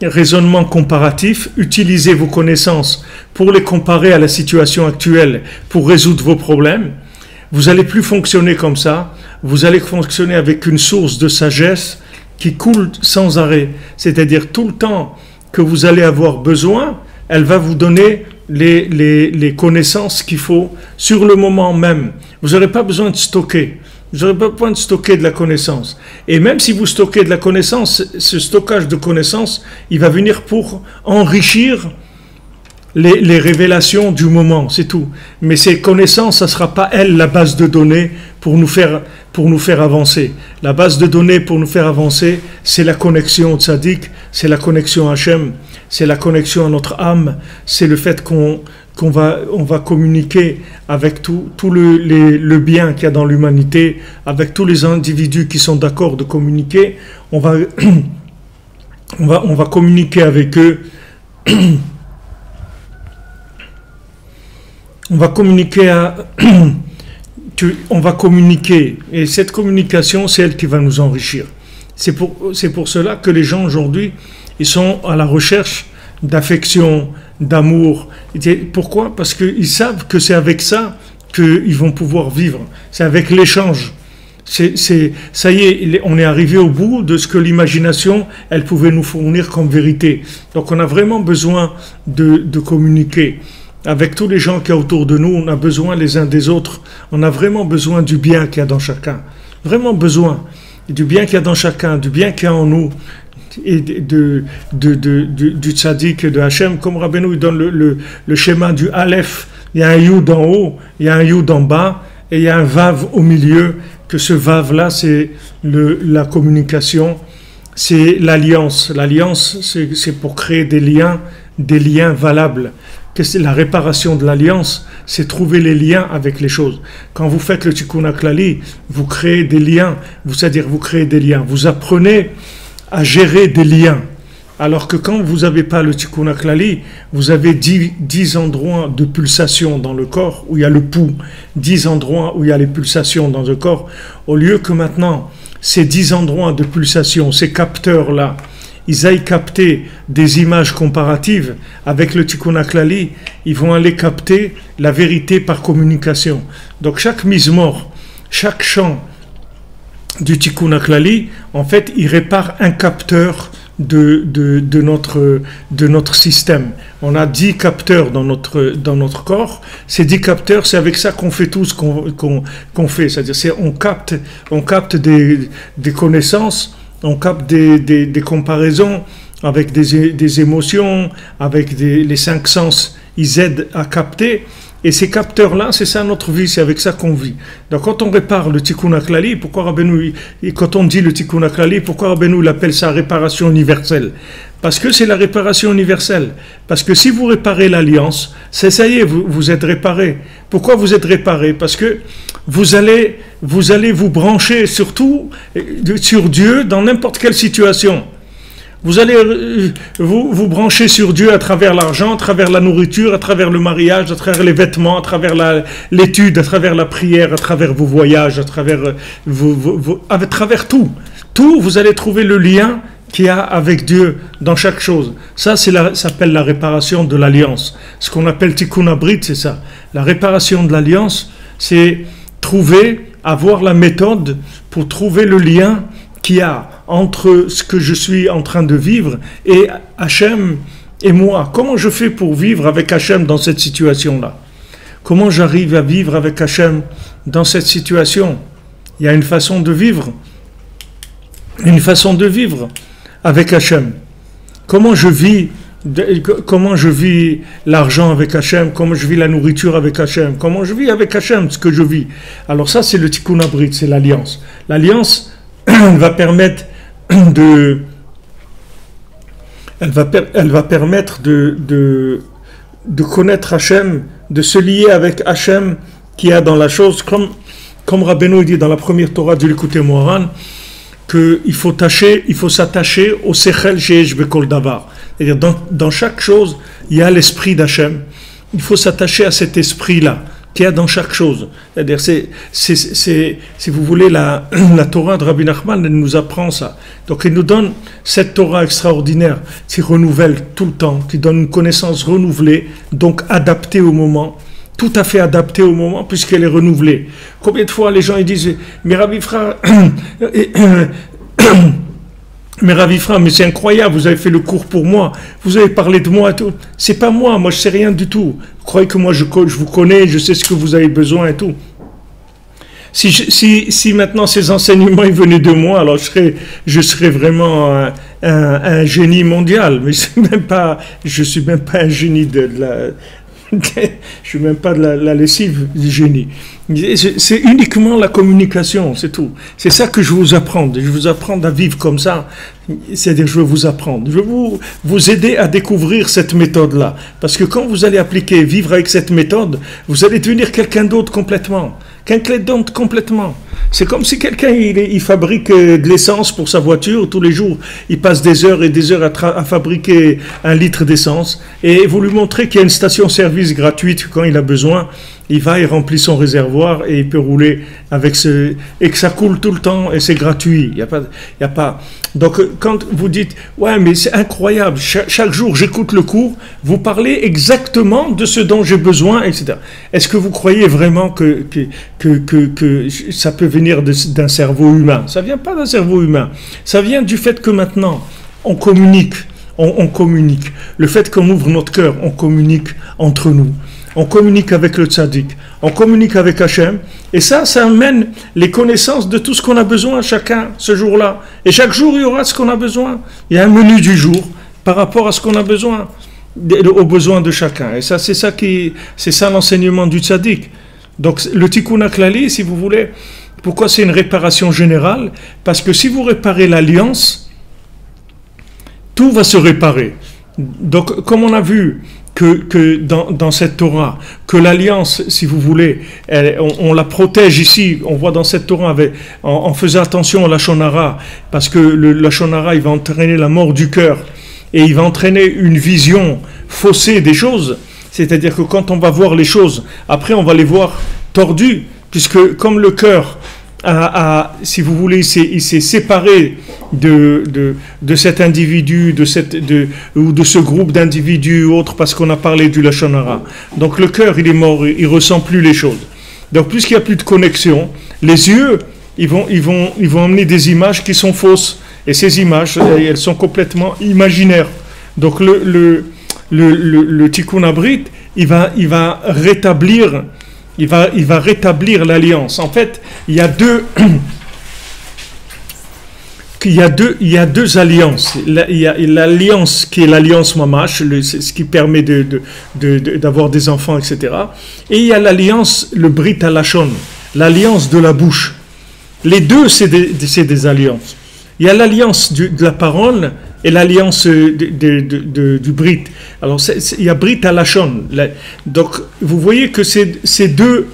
raisonnement comparatif, utilisez vos connaissances pour les comparer à la situation actuelle pour résoudre vos problèmes. Vous n'allez plus fonctionner comme ça, vous allez fonctionner avec une source de sagesse qui coule sans arrêt. C'est-à-dire tout le temps que vous allez avoir besoin, elle va vous donner les connaissances qu'il faut sur le moment même. Vous n'aurez pas besoin de stocker. Vous n'aurez pas besoin de stocker de la connaissance. Et même si vous stockez de la connaissance, ce stockage de connaissances, il va venir pour enrichir les révélations du moment, c'est tout. Mais ces connaissances, ça ne sera pas, elle, la base de données pour nous faire avancer. La base de données pour nous faire avancer, c'est la connexion au tzaddik, c'est la connexion à Hachem, c'est la connexion à notre âme, c'est le fait qu'on va communiquer avec tout le bien qu'il y a dans l'humanité, avec tous les individus qui sont d'accord de communiquer, on va communiquer avec eux. On va communiquer, et cette communication, c'est elle qui va nous enrichir. C'est pour cela que les gens aujourd'hui, ils sont à la recherche d'affection, d'amour. Pourquoi? Parce qu'ils savent que c'est avec ça qu'ils vont pouvoir vivre. C'est avec l'échange. Ça y est, on est arrivé au bout de ce que l'imagination, elle pouvait nous fournir comme vérité. Donc on a vraiment besoin de communiquer. Avec tous les gens qui sont autour de nous, on a besoin les uns des autres. On a vraiment besoin du bien qu'il y a dans chacun. Vraiment besoin du bien qu'il y a dans chacun, du bien qu'il y a en nous, et du tzaddik et de Hachem. Comme Rabbeinu donne le schéma du Aleph, il y a un Yud en haut, il y a un Yud en bas, et il y a un Vav au milieu, que ce Vav-là, c'est la communication, c'est l'alliance. L'alliance, c'est pour créer des liens valables. Que la réparation de l'alliance, c'est trouver les liens avec les choses. Quand vous faites le Tikkun HaKlali, vous créez des liens, c'est-à-dire vous créez des liens, vous apprenez à gérer des liens. Alors que quand vous n'avez pas le Tikkun HaKlali, vous avez 10 endroits de pulsation dans le corps, où il y a le pouls, 10 endroits où il y a les pulsations dans le corps, au lieu que maintenant, ces 10 endroits de pulsation, ces capteurs-là, ils aillent capter des images comparatives avec le Tikkun HaKlali, ils vont aller capter la vérité par communication. Donc chaque mizmor, chaque chant du Tikkun HaKlali, en fait, il répare un capteur de notre système. On a 10 capteurs dans notre corps. Ces 10 capteurs, c'est avec ça qu'on fait tout ce qu'on fait. C'est-à-dire, on capte des connaissances, on capte des comparaisons avec des émotions, avec les 5 sens, ils aident à capter. Et ces capteurs-là, c'est ça notre vie, c'est avec ça qu'on vit. Donc quand on répare le Tikkun HaKlali, pourquoi Rabbeinu, quand on dit le Tikkun HaKlali, pourquoi Rabbeinu l'appelle ça réparation universelle? Parce que c'est la réparation universelle. Parce que si vous réparez l'alliance, ça y est, vous êtes réparé. Pourquoi vous êtes réparé? Parce que vous allez vous brancher surtout sur Dieu dans n'importe quelle situation. Vous allez vous brancher sur Dieu à travers l'argent, à travers la nourriture, à travers le mariage, à travers les vêtements, à travers l'étude, à travers la prière, à travers vos voyages, à travers tout. Tout, vous allez trouver le lien qu'il y a avec Dieu dans chaque chose. Ça s'appelle la réparation de l'alliance. Ce qu'on appelle Tikkun HaBrit, c'est ça. La réparation de l'alliance, c'est avoir la méthode pour trouver le lien qu'il y a entre ce que je suis en train de vivre et Hachem et moi. Comment je fais pour vivre avec Hachem dans cette situation-là? Comment j'arrive à vivre avec Hachem dans cette situation? Il y a une façon de vivre. Une façon de vivre avec Hachem. Comment je vis l'argent avec Hachem, comment je vis la nourriture avec Hachem, comment je vis avec Hachem ce que je vis. Alors ça c'est le Tikkun Abrit, c'est l'alliance. L'alliance va permettre de connaître Hachem, de se lier avec Hachem qui y a dans la chose, comme Rabbeinu dit dans la première Torah du Likutei Moharan, qu'il faut s'attacher au Sechel Sheyesh Bekol Davar. C'est-à-dire, dans chaque chose, il y a l'esprit d'Hachem. Il faut s'attacher à cet esprit-là, qu'il y a dans chaque chose. C'est-à-dire, si vous voulez, la Torah de Rabbi Nachman, elle nous apprend ça. Donc, il nous donne cette Torah extraordinaire qui renouvelle tout le temps, qui donne une connaissance renouvelée, donc adaptée au moment, tout à fait adaptée au moment, puisqu'elle est renouvelée. Combien de fois les gens ils disent « Mais Rabbi Fra, mais c'est incroyable, vous avez fait le cours pour moi, vous avez parlé de moi et tout. » C'est pas moi je sais rien du tout. Vous croyez que moi je vous connais, je sais ce que vous avez besoin et tout. Si maintenant ces enseignements ils venaient de moi, alors je serais vraiment un génie mondial. Mais je suis même pas un génie de la... je suis même pas de la lessive du génie. C'est uniquement la communication, c'est tout. C'est ça que je vous apprends. Je vous apprends à vivre comme ça. C'est-à-dire, je veux vous apprendre. Je veux vous aider à découvrir cette méthode-là. Parce que quand vous allez appliquer, vivre avec cette méthode, vous allez devenir quelqu'un d'autre complètement. Quelqu'un d'autre complètement. C'est comme si quelqu'un il fabrique de l'essence pour sa voiture tous les jours. Il passe des heures et des heures à fabriquer 1 litre d'essence. Et vous lui montrez qu'il y a une station-service gratuite quand il a besoin. Il va, il remplit son réservoir et il peut rouler avec et que ça coule tout le temps et c'est gratuit. Il y a pas. Donc quand vous dites ouais mais c'est incroyable, chaque jour j'écoute le cours, vous parlez exactement de ce dont j'ai besoin, etc. Est-ce que vous croyez vraiment que ça peut venir d'un cerveau humain? Ça vient pas d'un cerveau humain. Ça vient du fait que maintenant on communique. On communique. Le fait qu'on ouvre notre cœur, on communique entre nous. On communique avec le tzaddik, on communique avec Hachem, et ça amène les connaissances de tout ce qu'on a besoin chacun ce jour-là. Et chaque jour, il y aura ce qu'on a besoin. Il y a un menu du jour par rapport à ce qu'on a besoin, aux besoins de chacun. Et ça, c'est ça l'enseignement du tzaddik. Donc, le tikkun haklali, si vous voulez, pourquoi c'est une réparation générale? Parce que si vous réparez l'alliance, tout va se réparer. Donc, comme on a vu que dans cette Torah, que l'alliance, si vous voulez, on la protège ici, on voit dans cette Torah, en faisant attention à la Lashon Hara, parce que la Lashon Hara, il va entraîner la mort du cœur, et il va entraîner une vision faussée des choses, c'est-à-dire que quand on va voir les choses, après on va les voir tordues, puisque comme le cœur, si vous voulez, il s'est séparé de cet individu, ou de ce groupe d'individus ou autres, parce qu'on a parlé du Lashon Hara. Donc le cœur, il est mort, il ressent plus les choses. Donc puisqu'il n'y a plus de connexion, les yeux, ils vont amener des images qui sont fausses. Et ces images, elles sont complètement imaginaires. Donc le Tikkun Abrit, il va rétablir. Il va rétablir l'alliance. En fait, il y a deux alliances. Il y a l'alliance qui est l'alliance mamash, ce qui permet d'avoir des enfants, etc. Et il y a l'alliance, le brit halashon, l'alliance de la bouche. Les deux, c'est des alliances. Il y a l'alliance de la parole et l'alliance du brit. Alors, il y a brit halashon. Donc, vous voyez que ces deux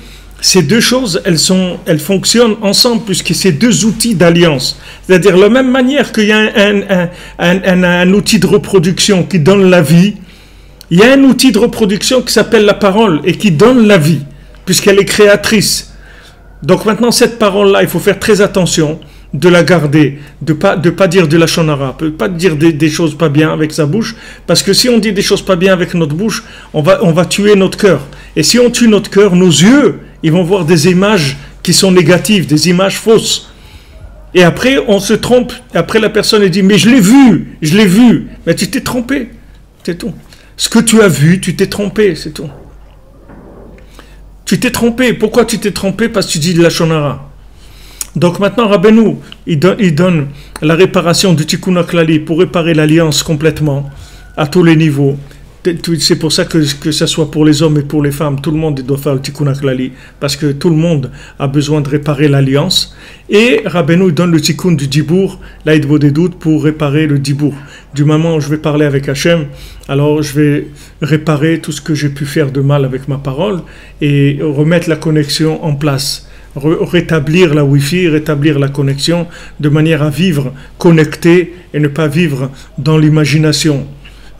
choses, elles fonctionnent ensemble, puisque c'est deux outils d'alliance. C'est-à-dire, de la même manière qu'il y a un outil de reproduction qui donne la vie, il y a un outil de reproduction qui s'appelle la parole et qui donne la vie, puisqu'elle est créatrice. Donc maintenant, cette parole-là, il faut faire très attention de la garder, de pas dire de la Lashon Hara, de pas dire des choses pas bien avec sa bouche, parce que si on dit des choses pas bien avec notre bouche, on va tuer notre cœur. Et si on tue notre cœur, nos yeux, ils vont voir des images qui sont négatives, des images fausses. Et après, on se trompe. Et après, la personne elle dit, mais je l'ai vu. Mais tu t'es trompé. C'est tout. Ce que tu as vu, tu t'es trompé, c'est tout. Tu t'es trompé. Pourquoi tu t'es trompé? Parce que tu dis de la shonara. Donc maintenant, Rabbeinu, il donne la réparation du Tikkun HaKlali pour réparer l'alliance complètement, à tous les niveaux. C'est pour ça que ce soit pour les hommes et pour les femmes, tout le monde doit faire le Tikkun HaKlali, parce que tout le monde a besoin de réparer l'alliance. Et Rabbeinu donne le Tikkun du Dibour, l'Aïd Bodedut, pour réparer le Dibour. Du moment où je vais parler avec Hachem, alors je vais réparer tout ce que j'ai pu faire de mal avec ma parole et remettre la connexion en place. Rétablir la Wi-Fi, rétablir la connexion, de manière à vivre connecté et ne pas vivre dans l'imagination.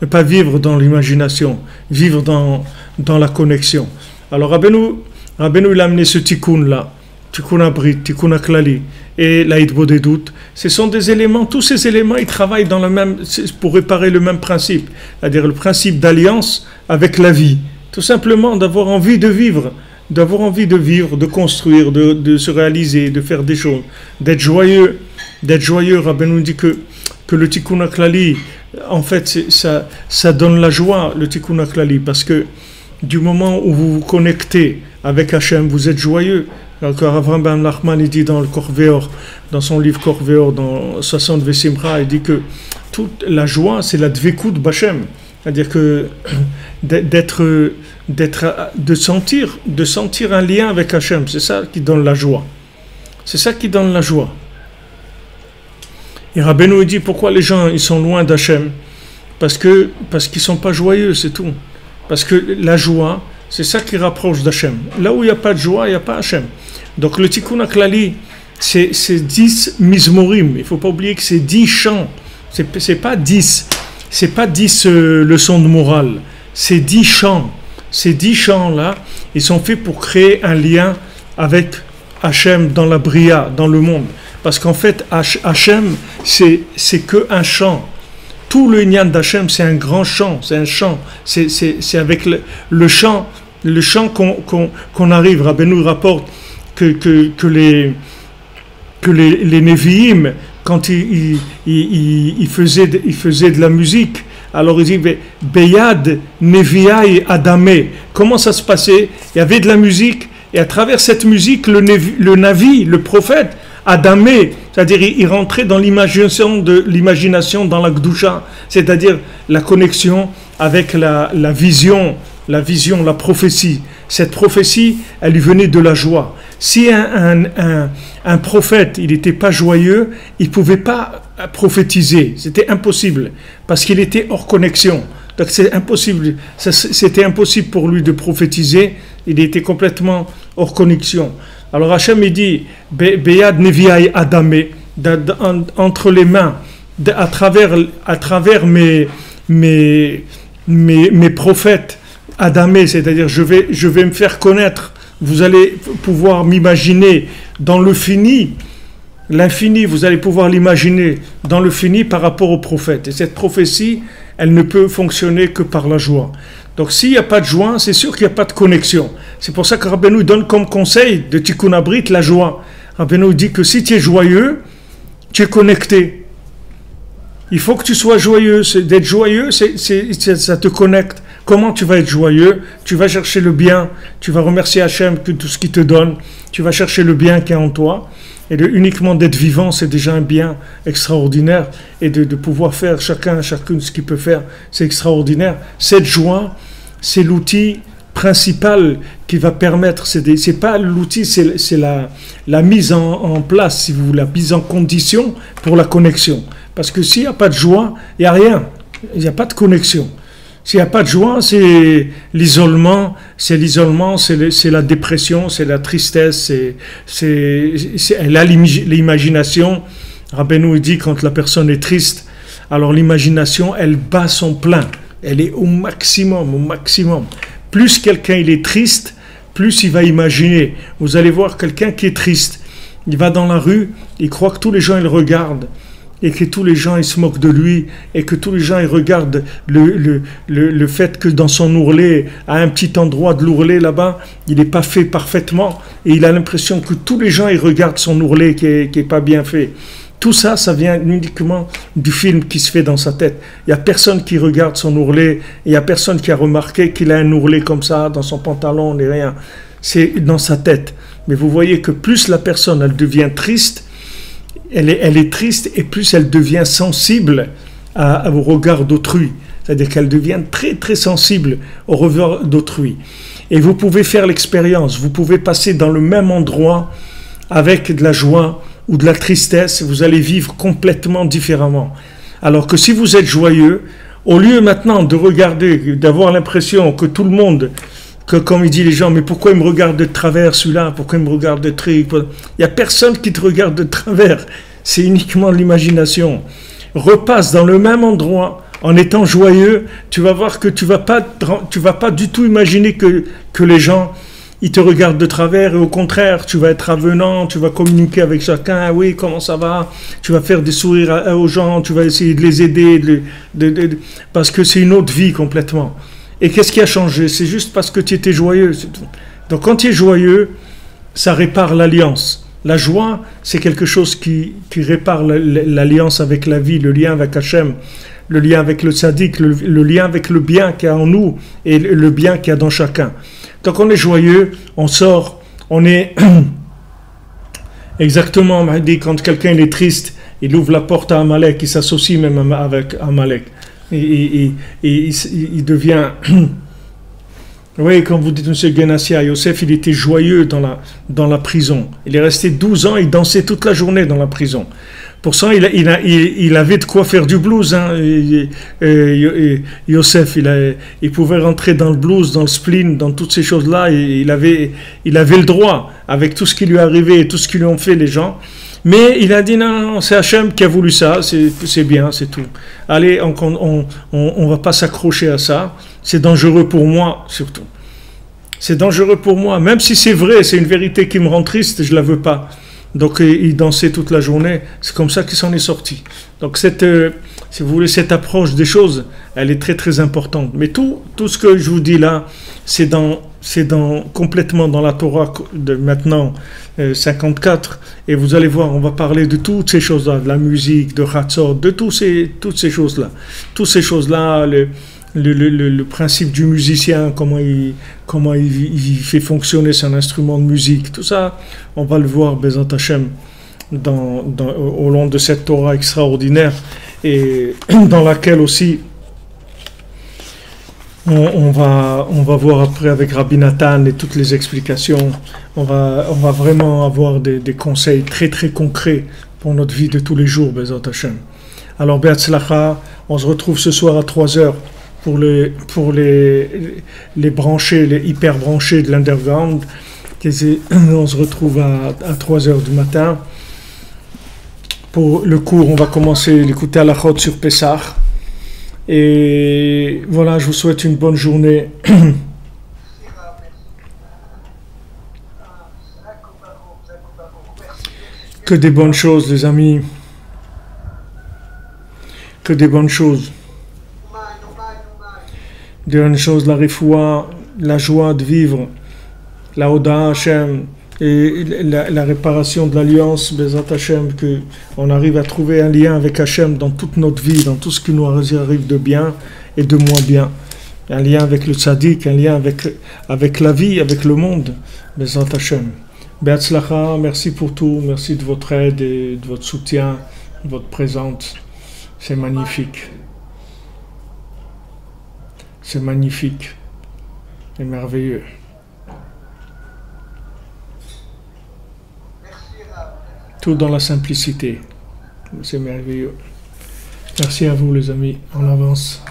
Ne pas vivre dans l'imagination, vivre dans la connexion. Alors Rabbeinu il a amené ce tikkun là, Tikkun Abrit, Tikkun HaKlali et l'Aïd Bodedut. Ce sont des éléments, tous ces éléments, ils travaillent dans le même, pour réparer le même principe, c'est-à-dire le principe d'alliance avec la vie. Tout simplement d'avoir envie de vivre, de construire, de se réaliser, de faire des choses, d'être joyeux. Rabbeinu dit que le Tikkun HaKlali, en fait, ça donne la joie, le Tikkun HaKlali, parce que du moment où vous vous connectez avec Hachem, vous êtes joyeux. Donc Avraham ben Nachman, il dit dans le Korveor, dans son livre Korveor, dans 60 Vesimcha, il dit que toute la joie, c'est la dvekut b'Hachem. C'est-à-dire que de sentir un lien avec Hachem, c'est ça qui donne la joie. C'est ça qui donne la joie. Et Rabbeinu dit pourquoi les gens ils sont loin d'Hachem, parce qu'ils ne sont pas joyeux, c'est tout. Parce que la joie, c'est ça qui rapproche d'Hachem. Là où il n'y a pas de joie, il n'y a pas Hachem. Donc le Tikkun HaKlali, c'est 10 mizmorim. Il ne faut pas oublier que c'est 10 chants. C'est pas 10 leçons de morale. C'est 10 chants. Ces 10 chants-là, ils sont faits pour créer un lien avec Hachem dans la Bria, dans le monde. Parce qu'en fait, Hachem, c'est que un chant. Tout le Inyan d'Hachem, c'est un grand chant. C'est un chant. C'est avec le chant qu'on arrive. Rabbeinu rapporte que les Nevi'im, quand ils faisaient de la musique, alors il dit Beyad Nevi'ai Adamé. Comment ça se passait? Il y avait de la musique, et à travers cette musique, le Navi, le prophète, Adamé, c'est-à-dire il rentrait dans l'imagination dans la Gdusha, c'est-à-dire la connexion avec la vision, la prophétie. Cette prophétie, elle lui venait de la joie. Si un prophète, il n'était pas joyeux, il ne pouvait pas prophétiser. C'était impossible, parce qu'il était hors connexion. Donc c'est impossible. C'était impossible pour lui de prophétiser. Il était complètement hors connexion. Alors Hachem, il dit, Beyad Nevi'ai Adamé, entre les mains, à travers mes prophètes, Adamé, c'est-à-dire je vais me faire connaître. Vous allez pouvoir m'imaginer dans le fini, l'infini, vous allez pouvoir l'imaginer dans le fini par rapport au prophète. Et cette prophétie, elle ne peut fonctionner que par la joie. Donc s'il n'y a pas de joie, c'est sûr qu'il n'y a pas de connexion. C'est pour ça que Rabbeinu donne comme conseil de Tikkun Abrit la joie. Rabbeinu dit que si tu es joyeux, tu es connecté. Il faut que tu sois joyeux. D'être joyeux, ça te connecte. Comment tu vas être joyeux? Tu vas chercher le bien, tu vas remercier Hachem que tout ce qu'il te donne, tu vas chercher le bien qui est en toi. Et uniquement d'être vivant, c'est déjà un bien extraordinaire. Et de pouvoir faire chacune ce qu'il peut faire, c'est extraordinaire. Cette joie, c'est l'outil principal qui va permettre, c'est pas l'outil, c'est la mise en place, si vous voulez, la mise en condition pour la connexion. Parce que s'il n'y a pas de joie, il n'y a rien, il n'y a pas de connexion. S'il n'y a pas de joie, c'est l'isolement, c'est la dépression, c'est la tristesse, c'est l'imagination. Rabbeinu dit quand la personne est triste, alors l'imagination, elle bat son plein, elle est au maximum. Plus quelqu'un il est triste, plus il va imaginer. Vous allez voir quelqu'un qui est triste, il va dans la rue, il croit que tous les gens ils le regardent. et que tous les gens ils se moquent de lui et que tous les gens ils regardent le fait que dans son ourlet, à un petit endroit de l'ourlet là-bas, il n'est pas fait parfaitement et il a l'impression que tous les gens ils regardent son ourlet qui est pas bien fait. Tout ça, ça vient uniquement du film qui se fait dans sa tête. Il n'y a personne qui regarde son ourlet, il n'y a personne qui a remarqué qu'il a un ourlet comme ça dans son pantalon, ni rien. C'est dans sa tête. Mais vous voyez que plus la personne, elle devient triste, elle est triste et plus elle devient sensible au regard d'autrui. C'est-à-dire qu'elle devient très très sensible au regard d'autrui. Et vous pouvez faire l'expérience, vous pouvez passer dans le même endroit avec de la joie ou de la tristesse, vous allez vivre complètement différemment. Alors que si vous êtes joyeux, au lieu maintenant de regarder, d'avoir l'impression que tout le monde, que comme il dit les gens, mais pourquoi il me regarde de travers celui-là, pourquoi il me regarde de travers, il n'y a personne qui te regarde de travers, c'est uniquement l'imagination. Repasse dans le même endroit, en étant joyeux, tu vas voir que tu vas pas du tout imaginer que les gens ils te regardent de travers et au contraire, tu vas être avenant, tu vas communiquer avec chacun, ah oui, comment ça va, tu vas faire des sourires aux gens, tu vas essayer de les aider, parce que c'est une autre vie complètement. Et qu'est-ce qui a changé? C'est juste parce que tu étais joyeux, c'est tout. Donc quand tu es joyeux, ça répare l'alliance. La joie, c'est quelque chose qui répare l'alliance avec la vie, le lien avec Hachem, le lien avec le tzaddik, le lien avec le bien qu'il y a en nous et le bien qu'il y a dans chacun. Donc on est joyeux, on sort, on est exactement, on dit quand quelqu'un est triste, il ouvre la porte à Amalek, il s'associe même avec Amalek. Et il devient... Oui, comme vous dites, M. Genassia, Yosef, il était joyeux dans la prison. Il est resté 12 ans, il dansait toute la journée dans la prison. Pour ça, il avait de quoi faire du blues. Hein. Yosef, il pouvait rentrer dans le blues, dans le spleen, dans toutes ces choses-là. Et il avait le droit, avec tout ce qui lui est arrivé et tout ce qu'ils lui ont fait les gens. Mais il a dit non, c'est Hachem qui a voulu ça, c'est bien, c'est tout. Allez, on va pas s'accrocher à ça. C'est dangereux pour moi, surtout. C'est dangereux pour moi. Même si c'est vrai, c'est une vérité qui me rend triste, je la veux pas. Donc il dansait toute la journée, c'est comme ça qu'il s'en est sorti. Donc si vous voulez, cette approche des choses, elle est très très importante. Mais tout ce que je vous dis là, c'est complètement dans la Torah de maintenant 54, et vous allez voir, on va parler de toutes ces choses-là, de la musique, de Hatzot, de toutes ces choses-là. Toutes ces choses-là, le principe du musicien, comment il fait fonctionner son instrument de musique, tout ça, on va le voir, Bezat Hashem, au long de cette Torah extraordinaire, et dans laquelle aussi on va voir après avec Rabbi Nathan et toutes les explications, on va vraiment avoir des conseils très très concrets pour notre vie de tous les jours, Bezat Hashem. Alors, Be'atzlacha, on se retrouve ce soir à 3h pour les branchés, les hyper branchés de l'underground. On se retrouve à 3h du matin. Pour le cours, on va commencer l'écouter à la chôte sur Pessah. Et voilà, je vous souhaite une bonne journée. Que des bonnes choses, les amis. Que des bonnes choses. Des bonnes choses, la refoua, la joie de vivre, la Oda Hashem, et la réparation de l'alliance, Bezat Hashem, qu'on arrive à trouver un lien avec Hashem dans toute notre vie, dans tout ce qui nous arrive de bien et de moins bien. Un lien avec le tzaddik, un lien avec la vie, avec le monde, Bezat Hashem. Be'atzlacha, merci pour tout, merci de votre aide et de votre soutien, de votre présence. C'est magnifique. C'est magnifique. C'est merveilleux. Tout dans la simplicité. C'est merveilleux. Merci à vous les amis. On avance.